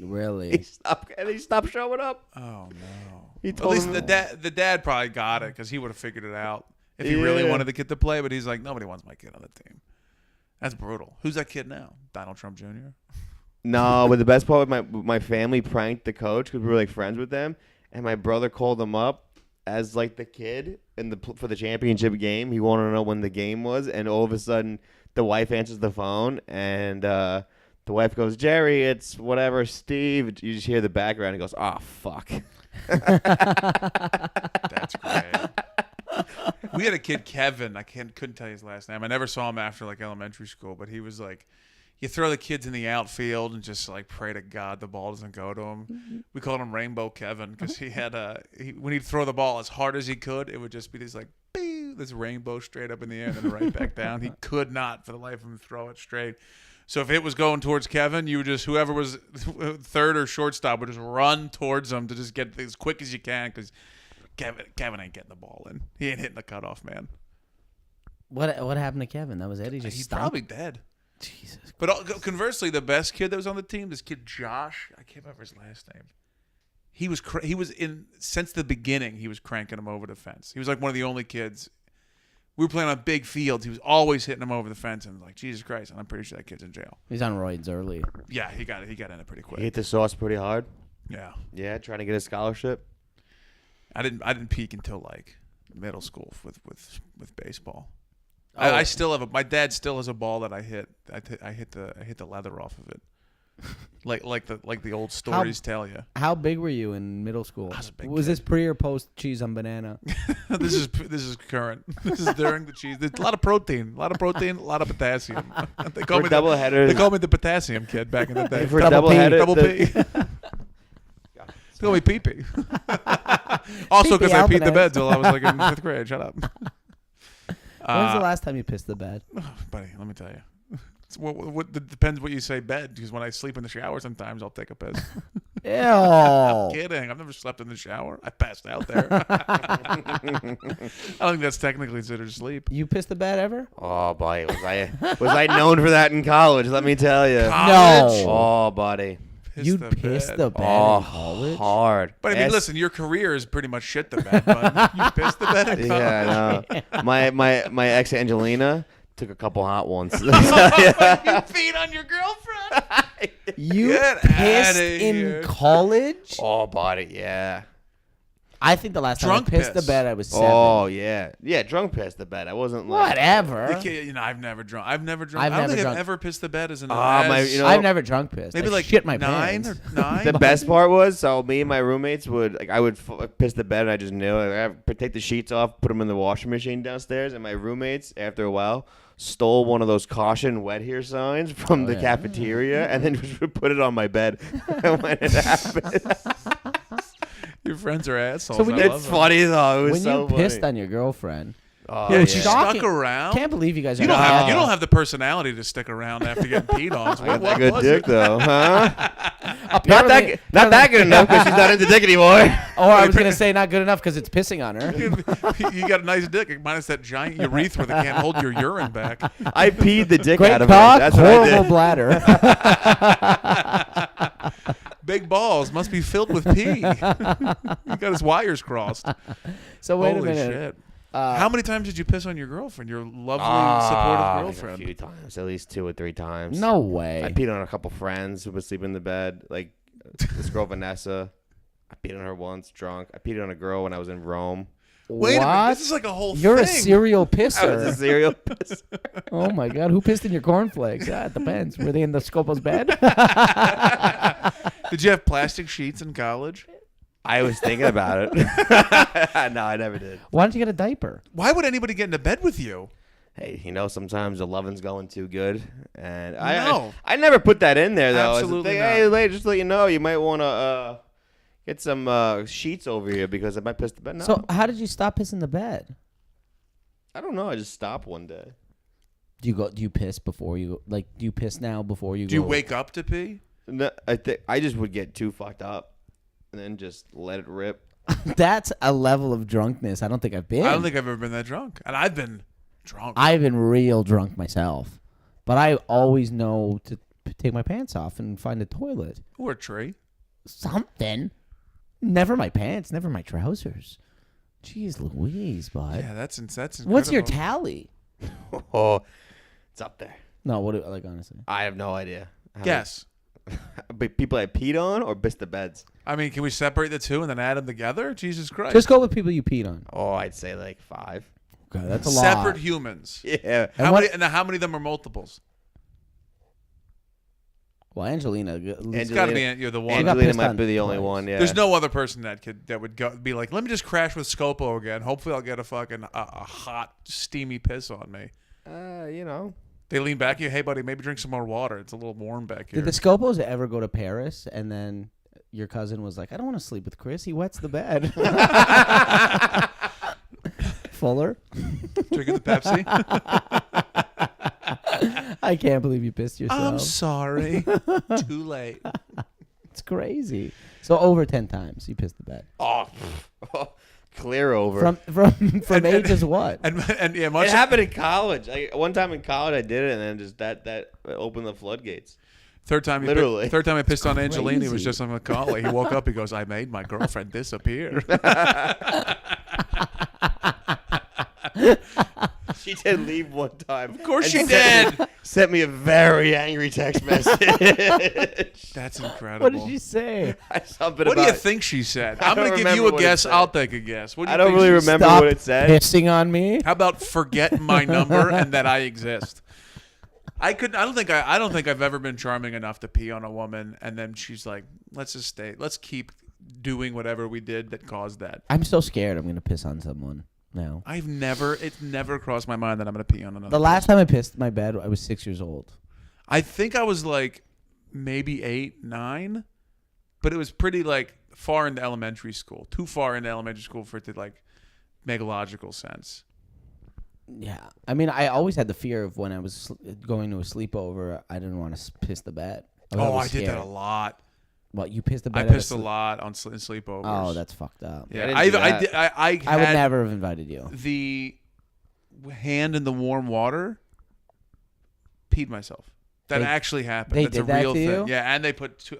Really? He stopped showing up. Oh no! At least the dad probably got it because he would have figured it out if he really wanted the kid to play. But he's like, nobody wants my kid on the team. That's brutal. Who's that kid now? Donald Trump Jr. No, but the best part was my family pranked the coach because we were like friends with them, and my brother called him up as like the kid for the championship game. He wanted to know when the game was, and all of a sudden the wife answers the phone, and the wife goes, "Jerry, it's whatever, Steve." You just hear the background. He goes, "Oh fuck." That's great. We had a kid, Kevin. I couldn't tell you his last name. I never saw him after like elementary school, but he was like, you throw the kids in the outfield and just like pray to God the ball doesn't go to him. We called him Rainbow Kevin because he had when he'd throw the ball as hard as he could, it would just be this like this rainbow straight up in the air and then right back down. He could not for the life of him throw it straight. So if it was going towards Kevin, you would just, whoever was third or shortstop would just run towards him to just get as quick as you can because Kevin ain't getting the ball in. He ain't hitting the cutoff, man. What happened to Kevin? That was it. He's He's probably dead. Jesus. But conversely, the best kid that was on the team, this kid Josh, I can't remember his last name. He was since the beginning. He was cranking him over the fence. He was like one of the only kids. We were playing on big fields. He was always hitting him over the fence, and like Jesus Christ. And I'm pretty sure that kid's in jail. He's on roids early. Yeah, he got in it pretty quick. He hit the sauce pretty hard. Yeah. Yeah, trying to get a scholarship. I didn't peak until like middle school with baseball. Oh. I still have my dad still has a ball that I hit. I hit the leather off of it. like the old stories tell you. How big were you in middle school? I was a big Was kid. this pre or post cheese on banana? This is current. This is during the cheese. There's a lot of protein, a lot of potassium. They call me the potassium kid back in the day. For Double P. Double P. They call me Pee-Pee. Also because I peed the bed till I was like in 5th grade. Shut up. When's the last time you pissed the bed? Buddy, let me tell you. It depends what you say bed, because when I sleep in the shower sometimes I'll take a piss. Ew. I'm kidding. I've never slept in the shower. I passed out there. I don't think that's technically considered sleep. You pissed the bed ever? Oh, buddy, was I known for that in college? Let me tell you. No. Oh, buddy. You pissed the bed Oh, in college? hard. But I mean, listen, your career is pretty much shit the bed, but you pissed the bed in college. Yeah, I know. My ex Angelina took a couple hot ones. You peed on your girlfriend? You Get pissed outta in here. college? Oh, buddy, yeah. I think the last time Drunk I pissed piss. the bed, I was 7. Oh, yeah. Yeah, drunk pissed the bed. I wasn't like... Whatever. I've never drunk. I don't think drunk. I've ever pissed the bed as an I've never drunk pissed. maybe I like shit my 9 pants. or 9. The best part was, so me and my roommates would, like, I would piss the bed, and I just knew. I would take the sheets off, put them in the washing machine downstairs, and my roommates, after a while, stole one of those caution wet here signs from the cafeteria, and then just would put it on my bed when it happened. Your friends are assholes. So when It's funny, though. It was When so you funny. pissed on your girlfriend, Oh, Yeah, yeah. she Shocking. stuck around. can't believe you guys are You don't have together. the personality to stick around after getting peed on. So I got what that good was dick, it? though, huh? Apparently- Not that good enough because she's not into dick anymore. Or I was going to say not good enough because it's pissing on her. You got a nice dick, minus that giant urethra that can't hold your urine back. I peed the dick Great out of her. cock, That's what I horrible did. bladder. Big balls must be filled with pee. He got his wires crossed. So wait Holy a minute. shit. How many times did you piss on your girlfriend? Your lovely, supportive girlfriend. A few times, at least 2 or 3 times. No I way. peed on a couple friends who would sleep in the bed, like this girl Vanessa. I peed on her once, drunk. I peed on a girl when I was in Rome. Wait a minute, What? this is like a whole You're thing. a serial I was a pisser. serial pisser. Oh my god, who pissed in your cornflakes? Yeah, it depends. Were they in the Scopo's bed? Did you have plastic sheets in college? I was thinking about it. No, I never did. Why don't you get a diaper? Why would anybody get into bed with you? Hey, sometimes the loving's going too good, and No. I never put that in there though. Absolutely As a thing, not. hey, lady, just to let you know, you might want to get some sheets over here because I might piss the bed. No, So how did you stop pissing the bed? I don't know. I just stopped one day. Do you piss before you do you piss now before you Do go? you wake up to pee? No, I just would get too fucked up, and then just let it rip. That's a level of drunkenness I don't think I've been. I don't think I've ever been that drunk. And I've been drunk. I've been real drunk myself. But I always know to take my pants off and find a toilet. Or a tree. Something. Never my pants, never my trousers. Jeez Louise, bud. Yeah, that's incredible. What's your tally? Oh, it's up there. No, what do, like honestly. I have no idea. Guess. But people I peed on or pissed the beds? I mean, can we separate the two and then add them together? Jesus Christ. Just go with people you peed on. Oh, I'd say like 5. Okay, that's a lot. Separate humans. Yeah. And How many of them are multiples? Well, Angelina. It's got to be you're the one. Angelina pissed might on be the only twice. one. Yeah. There's no other person that would be like, let me just crash with Scopo again. Hopefully, I'll get a fucking a hot, steamy piss on me. You know. They lean back. Hey, buddy, maybe drink some more water. It's a little warm back here. Did the Scopos ever go to Paris and then your cousin was like, I don't want to sleep with Chris. He wets the bed. Fuller? Drinking the Pepsi? I can't believe you pissed yourself. I'm sorry. Too late. It's crazy. So over 10 times you pissed the bed. Oh, clear over. From ages what? And yeah, much It happened in college. One time in college, I did it, and then just that opened the floodgates. Third time I pissed on Angelina, he was crazy. just on a call. He woke up. He goes, "I made my girlfriend disappear." She did leave one time. Of course and she did. Sent me a very angry text message. That's incredible. What did she say? Something What do about, you think she said? I I'm don't going to give remember you a what it guess. said. I'll take a guess. What do you I don't think really she remember Stop what it said. pissing on me. How about forget my number and that I exist? I don't think I've ever been charming enough to pee on a woman, and then she's like, let's keep doing whatever we did that caused that. I'm so scared I'm going to piss on someone now. It's never crossed my mind that I'm going to pee on another The last time I pissed my bed, I was 6 years old. I think I was like maybe 8, 9, but it was pretty like far into elementary school. Too far into elementary school for it to like make logical sense. Yeah. I mean, I always had the fear of when I was going to a sleepover, I didn't want to piss the bed. I did that a lot. Well, you pissed the I bed? pissed a lot in sleepovers. Oh, that's fucked up. yeah. I didn't do that. I I would had never have invited you. the hand in the warm water. Peed myself. That They- actually happened. they That's did a that real to thing. you? Yeah, and they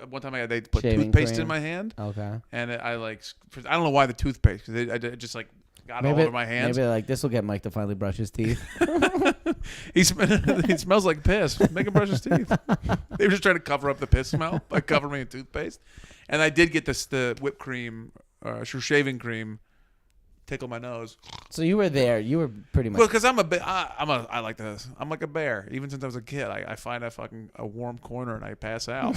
one time they put Shaving toothpaste cream? in my hand, Okay. and I don't know why the toothpaste because it just like got all over my hands. Maybe like this will get Mike to finally brush his teeth. He smells like piss. Make him brush his teeth. They were just trying to cover up the piss smell by covering me in toothpaste. And I did get the whipped cream, shaving cream, tickle my nose. So you were there. You were pretty much. Well, because I'm like a bear. Even since I was a kid, I find a warm corner and I pass out.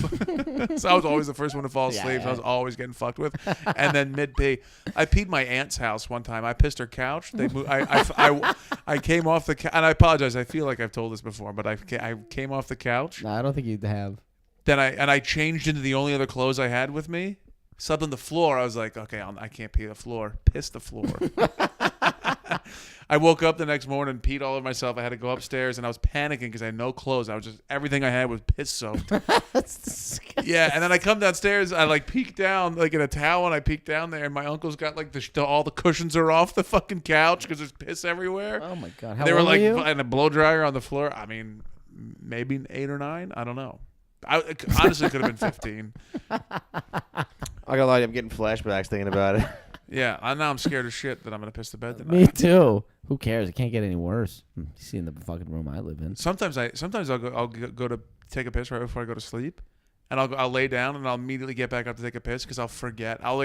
So I was always the first one to fall asleep. So I was always getting fucked with. And then mid pee, I peed my aunt's house one time. I pissed her couch. They moved. I came off the couch, and I apologize. I feel like I've told this before, but I came off the couch. No, I don't think you'd have. Then I changed into the only other clothes I had with me. Slept on the floor. I was like, okay, I can't pee the floor. Piss the floor. I woke up the next morning, peed all over myself. I had to go upstairs, and I was panicking because I had no clothes. Everything I had was piss soaked. That's disgusting. Yeah, and then I come downstairs. I like peek down like in a towel, and I peek down there, and my uncle's got like all the cushions are off the fucking couch because there's piss everywhere. Oh my god! How They were old like you? and a blow dryer on the floor. I mean, maybe 8 or 9. I don't know. I honestly could have been 15. I gotta lie, I'm getting flashbacks thinking about it. Yeah, now I'm scared as shit that I'm gonna piss the bed tonight. Me too. Who cares? It can't get any worse. You see in the fucking room I live in. Sometimes I'll go to take a piss right before I go to sleep, and I'll lay down and I'll immediately get back up to take a piss because I'll forget. I'll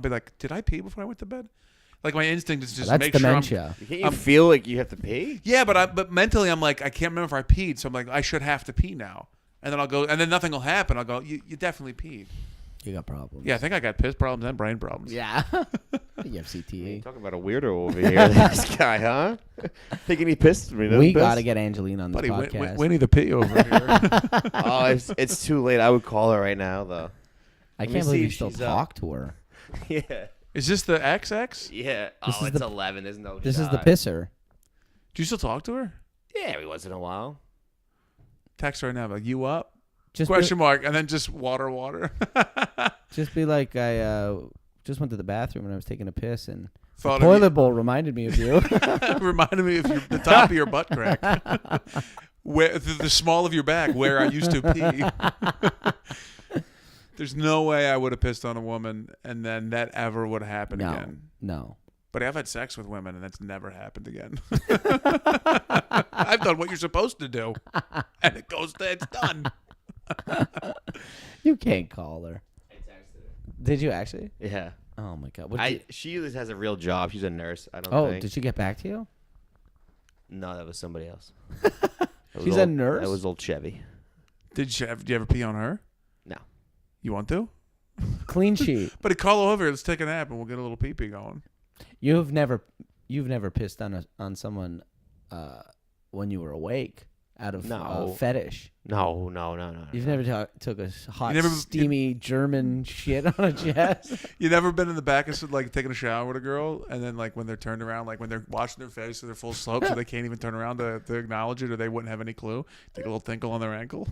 be like, did I pee before I went to bed? Like my instinct is just That's make dementia. Can't you feel like you have to pee? sure. Yeah, but mentally I'm like I can't remember if I peed, so I'm like I should have to pee now, and then I'll go, and then nothing will happen. I'll go, you definitely peed. You got problems. Yeah, I think I got piss problems and brain problems. Yeah. You have CTE. Talking about a weirdo over here, this guy, huh? Thinking he pissed me. We got to get Angelina on this Buddy, podcast. Winnie the Poo over here. Oh, it's too late. I would call her right now, though. I Let me can't see believe you if still she's talk to her. Yeah. Is this the XX? Yeah. This Oh, is it's the- 11. There's no This is shot. the pisser. Do you still talk to her? Yeah, every once in a while. Text her right now. Like, you up? Just Question mark, and then just water. Just be like, I just went to the bathroom and I was taking a piss and Thought the of you. toilet bowl reminded me of you. Reminded me of the top of your butt crack. Where the small of your back, where I used to pee. There's no way I would have pissed on a woman and then that ever would have happened No. again. No. But I've had sex with women and that's never happened again. I've done what you're supposed to do. And it's done. You can't call her. I texted her. Did you actually? Yeah. Oh my god. She has a real job. She's a nurse. I don't Oh, think. did she get back to you? No, that was somebody else. She's a nurse? That was old Chevy. Did you ever pee on her? No. You want to? Clean sheet. But call her over. Let's take a nap and we'll get a little pee-pee going. You've never pissed on someone when you were awake out of No. fetish. No. You've never took a hot, never- steamy German shit on a chest. You never been in the back of like taking a shower with a girl, and then like when they're turned around, like when they're washing their face, so they're full slope, so they can't even turn around to acknowledge it, or they wouldn't have any clue. Take a little tinkle on their ankle.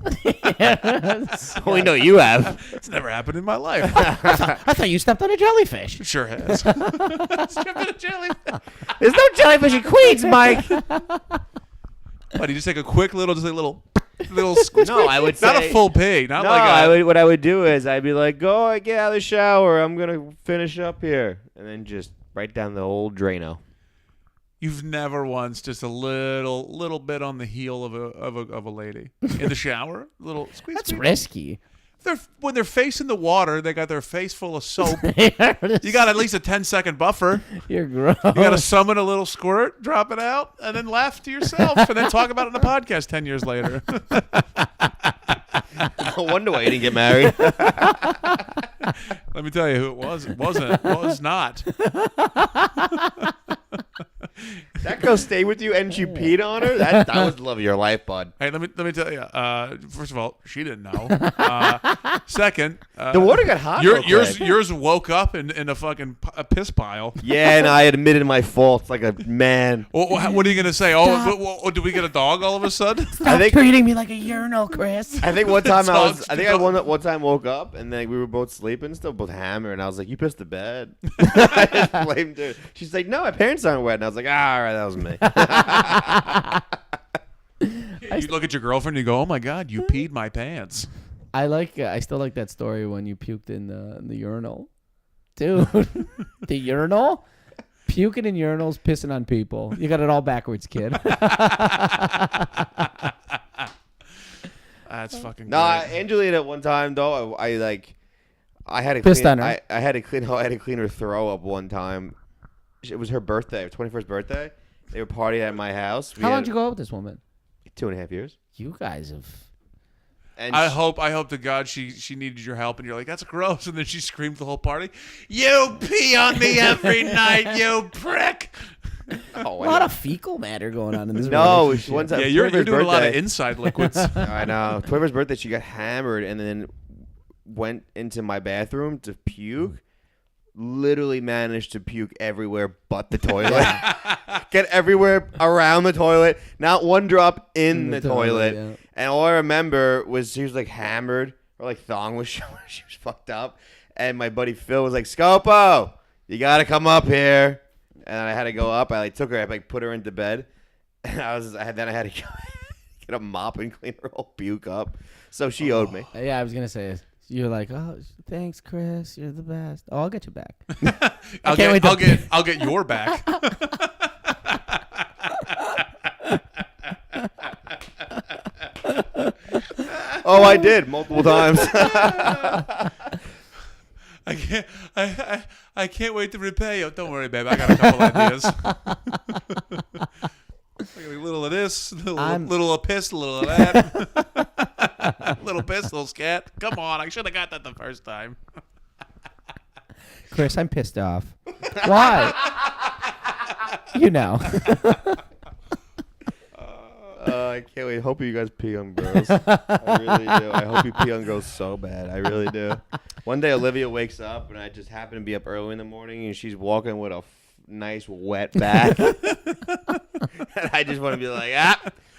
We know you have. It's never happened in my life. I thought you stepped on a jellyfish. It sure has. Stepped in a jellyfish. There's no jellyfish in Queens, Mike. But you just take a quick little, squeeze. No, I would say Not a full pee. Not No, like what I would do is I'd be like, go get out of the shower. I'm gonna finish up here, and then just right down the old Drano. You've never once just a little bit on the heel of a lady in the shower. Little squeeze. That's squeeze. risky. When they're facing the water, they got their face full of soap. You got at least a 10-second buffer. You're gross. You got to summon a little squirt, drop it out, and then laugh to yourself, and then talk about it in a podcast 10 years later. No wonder why you didn't get married. Let me tell you who it was. It wasn't. It was not. That girl stayed with you and you peed on her? That was the love of your life, bud. Hey, let me tell you. First of all, she didn't know. Second, The water got hot. real quick. yours woke up in a fucking a piss pile. Yeah, and I admitted my faults like a man. What are you gonna say? Oh, did we get a dog all of a sudden? Stop treating me like a urinal, Chris. I think one time Dogs I can go- one time woke up and then we were both sleeping, still both hammered, and I was like, "You pissed the bed." I just blamed her. She's like, "No, my parents aren't wet," and I was like, "Ah, all right, that was me." You look at your girlfriend and you go, "Oh my God, you peed my pants." I still like that story when you puked in the urinal, dude. The urinal, puking in urinals, pissing on people. You got it all backwards, kid. That's fucking. No, great. Angelina one time though, I had to Pissed clean, on her. I had to clean her throw up one time. It was her birthday, her 21st birthday. They were partying at my house. How long did you go out with this woman? 2.5 years. You guys have. And I hope to God she needed your help, and you're like, "That's gross," and then she screamed the whole party, "You pee on me every night, you prick!" A lot of fecal matter going on in this No, relationship. one time. Yeah, you're 21st doing a lot of birthday. inside liquids. I know. 21st birthday, she got hammered and then went into my bathroom to puke. Literally managed to puke everywhere but the toilet. Get everywhere around the toilet. Not one drop in the toilet. yeah. And all I remember was she was like hammered. Her like thong was showing. She was fucked up. And my buddy Phil was like, "Scopo, you got to come up here." And I had to go up. I like took her. I like put her into bed. And I had to get a mop and clean her whole puke up. So she owed me. Yeah, I was gonna say you're like, "Oh, thanks, Chris. You're the best." Oh, I'll get you back. I'll get your back. Oh, I did multiple times. I can't wait to repay you. Don't worry, babe. I got a couple ideas. A little of this, little of piss, a little of that. Little piss, little scat. Come on, I should have got that the first time. Chris, I'm pissed off. Why? You know. I can't wait. Hope you guys pee on girls. I really do. I hope you pee on girls so bad. I really do. One day Olivia wakes up and I just happen to be up early in the morning and she's walking with a nice wet back. And I just want to be like,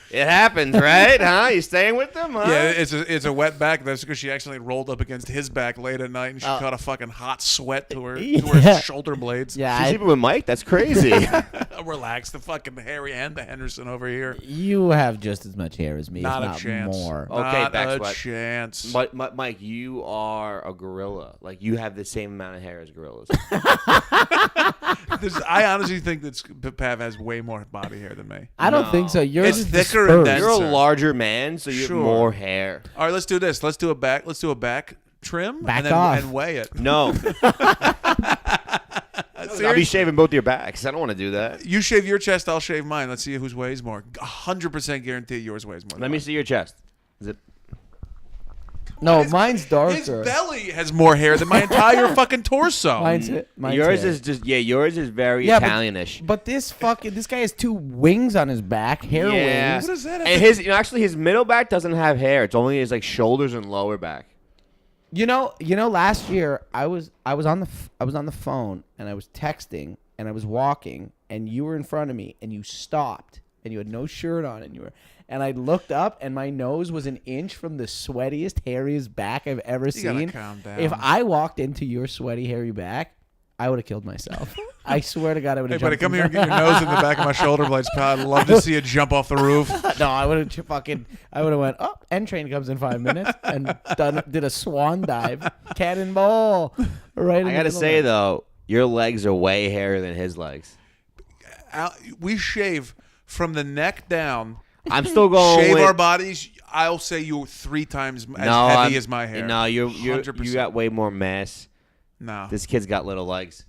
it happens, right? Huh? You staying with them? Huh? Yeah, it's a wet back. That's because she accidentally rolled up against his back late at night and she caught a fucking hot sweat to her shoulder blades. Yeah, She's sleeping with Mike? That's crazy. Relax, the fucking Harry and the Henderson over here. you have just as much hair as me, Not if a not chance. more. Okay, Not back a sweat. chance. Mike, you are a gorilla. Like, you have the same amount of hair as gorillas. I honestly think that Pav has way more body hair than me. I don't No. think so. Yours It's is thicker. thicker and denser. You're a larger man, so you have more hair. All right, let's do this. Let's do a back trim Back and then off. and weigh it. No. I'll be shaving both your backs. I don't want to do that. You shave your chest, I'll shave mine. Let's see whose weighs more. 100% guarantee yours weighs more. Let me see your chest. Is it? No, mine's darker. His belly has more hair than my entire fucking torso. Mine's Yours hair. is just yours is very Yeah, Italianish. But this guy has 2 wings on his back, hair wings. What does that have And to- actually his middle back doesn't have hair. It's only his like shoulders and lower back. You know, last year I was on the phone and I was texting and I was walking and you were in front of me and you stopped and you had no shirt on and I looked up and my nose was an inch from the sweatiest, hairiest back I've ever You gotta seen. calm down. If I walked into your sweaty, hairy back, I would have killed myself. I swear to God, I would Hey, have. buddy, come here and get your nose in the back of my shoulder blades, pal. I'd love to see you jump off the roof. No, I would have I would have went. Oh, N train comes in 5 minutes and did a swan dive, cannonball. Right. I gotta say though, your legs are way hairier than his legs. We shave from the neck down. I'm still going. Shave with, our bodies. I'll say you're 3 times as heavy I'm- as my hair. No, you 100%. got way more mass. No, This kid's got little legs.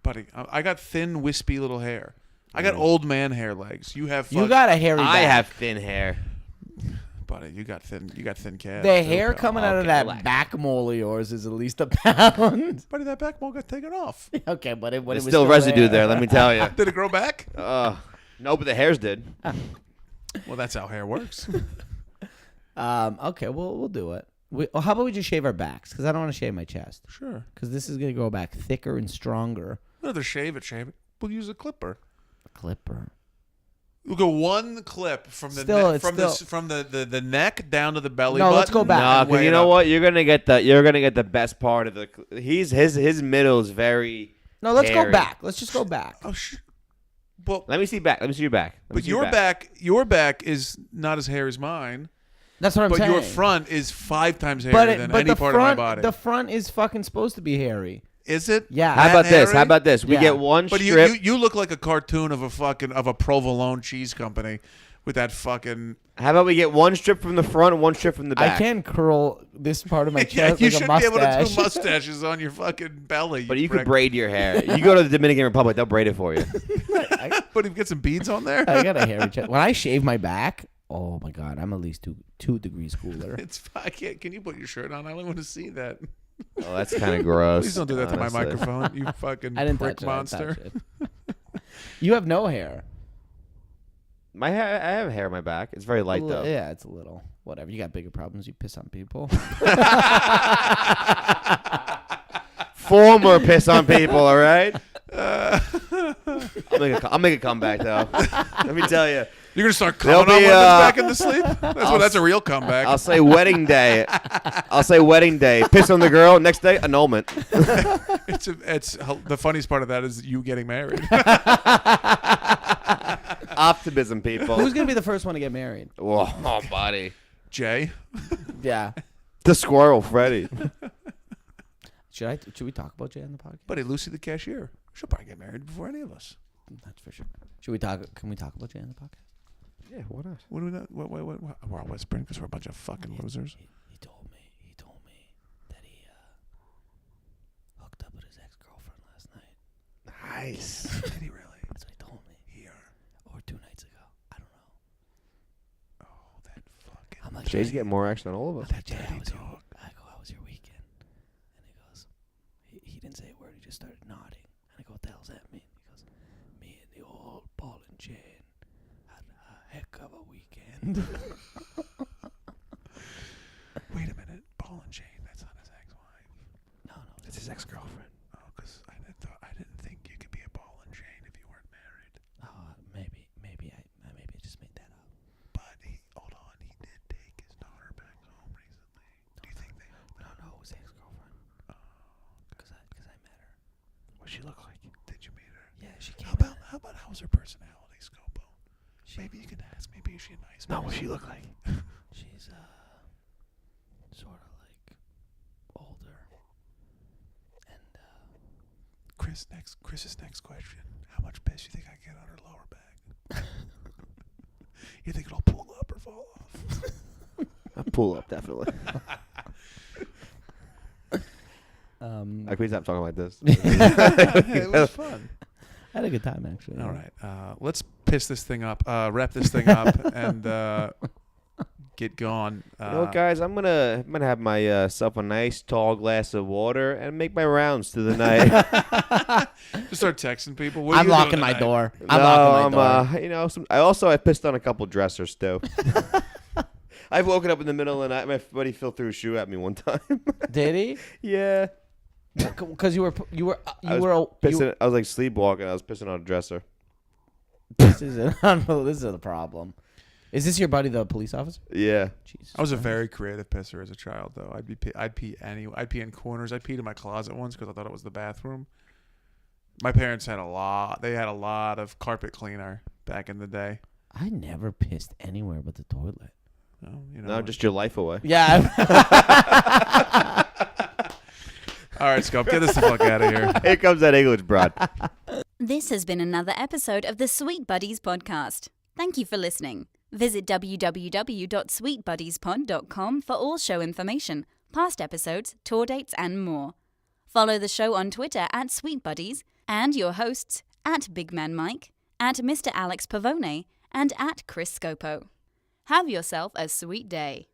buddy, I got thin, wispy little hair. I got old man hair legs. You have. You got a hairy back. I have thin hair. buddy. You got thin. You got thin calves. The too, hair pal. coming out of Okay, that relax. back mole of yours is at least a pound. Buddy, that back mole got taken off. Okay, but it There's was still residue there. Let me tell you. Did it grow back? No, but the hairs did. Well, that's how hair works. Okay, well we'll do it. How about we just shave our backs? Because I don't want to shave my chest. Sure. Because this is gonna go back thicker and stronger. Rather shave it. We'll use a clipper. Clipper. We'll go one clip from the Still, neck, it's from still- the neck down to the belly No, button. let's go back. No, and weigh because you it know up. what? You're gonna get the best part of the. His middle is very. No, let's go hairy. back. Let's just go back. Oh, well, Let me see back. Let me see your back. Let me but see your back is not as hairy as mine. That's what I'm But saying. your front is 5 times hairier but than but any the part front, of my body. the front is fucking supposed to be hairy. Is it? Yeah. How about this? hairy? How about this? We Yeah. get one But strip. you look like a cartoon of a provolone cheese company with that fucking. How about we get one strip from the front and one strip from the back? I can curl this part of my Yeah, chest you like should a mustache. be able to do mustaches on your fucking belly. But you prick. could braid your hair. You go to the Dominican Republic, they'll braid it for you. But if you get some beads on there, I got a hairy chest. When I shave my back, oh my God, I'm at least two degrees cooler. it's. I can't. Can you put your shirt on? I only want to see that. Oh, that's kind of gross. Please don't do that to my honestly. microphone, you fucking I didn't prick touch it. monster. I didn't touch it. You have no hair. My hair, I have hair on my back. It's very light though. Yeah, it's a little. Whatever. You got bigger problems. You piss on people. Former piss on people. All right. I'll make a comeback though. Let me tell you. You're gonna start There'll coming on be, women's back in the sleep. That's a real comeback. I'll say wedding day. I'll say wedding day. Piss on the girl. Next day, annulment. It's the funniest part of that is you getting married. Optimism, people. Who's gonna be the first one to get married? Whoa, buddy. Jay, Yeah. The squirrel, Freddy. Should we talk about Jay on the podcast? buddy, Lucy the cashier. She'll probably get married before any of us. That's for sure. Should we talk? Can we talk about Jay on the podcast? Yeah, what else? What do we not? What? We're all whispering because we're a bunch of fucking losers. He told me that he hooked up with his ex-girlfriend last night. Nice. Did he really? That's what he told me. Here. Or 2 nights ago. I don't know. Oh, that fucking. I'm like, Jay's Jay, getting more action than all of us. I'm like, Jay, daddy how was your weekend? And he goes, he didn't say a word. He just started nodding. And I go, what the hell's that mean? He goes, me and the old Paul and Jane had a heck of a weekend. Wait a minute, Paul and Jane. That's not his ex-wife. No, It's his ex-girlfriend. Oh, because I didn't think you could be a Paul and Jane if you weren't married. maybe I just made that up. But hold on, he did take his daughter back home recently. Do you think they? No, it was ex-girlfriend. Because I met her. What she look like? Did you meet her? Yeah, she came. How about how's her personality, Scopo? Maybe you can ask. Maybe she's a nice. No, what person. she look like? She's sort of like older, and Chris's next question: how much piss you think I get on her lower back? You think it'll pull up or fall off? I'll pull up, definitely. Like, please stop talking like this. It was fun. I had a good time, actually. All right. Let's piss this thing up, wrap this thing up, and get going. You know what, guys? I'm gonna have myself a nice tall glass of water and make my rounds through the night. Just start texting people. What are I'm you locking doing my tonight? door. I'm locking my door. You know, I pissed on a couple dressers too. I've woken up in the middle of the night. My buddy Phil threw a shoe at me one time. Did he? Yeah. Because you were I was like sleepwalking. I was pissing on a dresser. This is the problem. Is this your buddy, the police officer? Yeah. Jesus I was a Christ. very creative pisser as a child, though. I'd pee in corners. I peed in my closet once because I thought it was the bathroom. My parents had a lot. They had a lot of carpet cleaner back in the day. I never pissed anywhere but the toilet. Oh, you know. No, just your life away. Yeah. All right, Scope, get this the fuck out of here. Here comes that English broad. This has been another episode of the Sweet Buddies podcast. Thank you for listening. Visit www.sweetbuddiespod.com for all show information, past episodes, tour dates, and more. Follow the show on Twitter at Sweet Buddies and your hosts at Big Man Mike, at Mr. Alex Pavone, and at Chris Scopo. Have yourself a sweet day.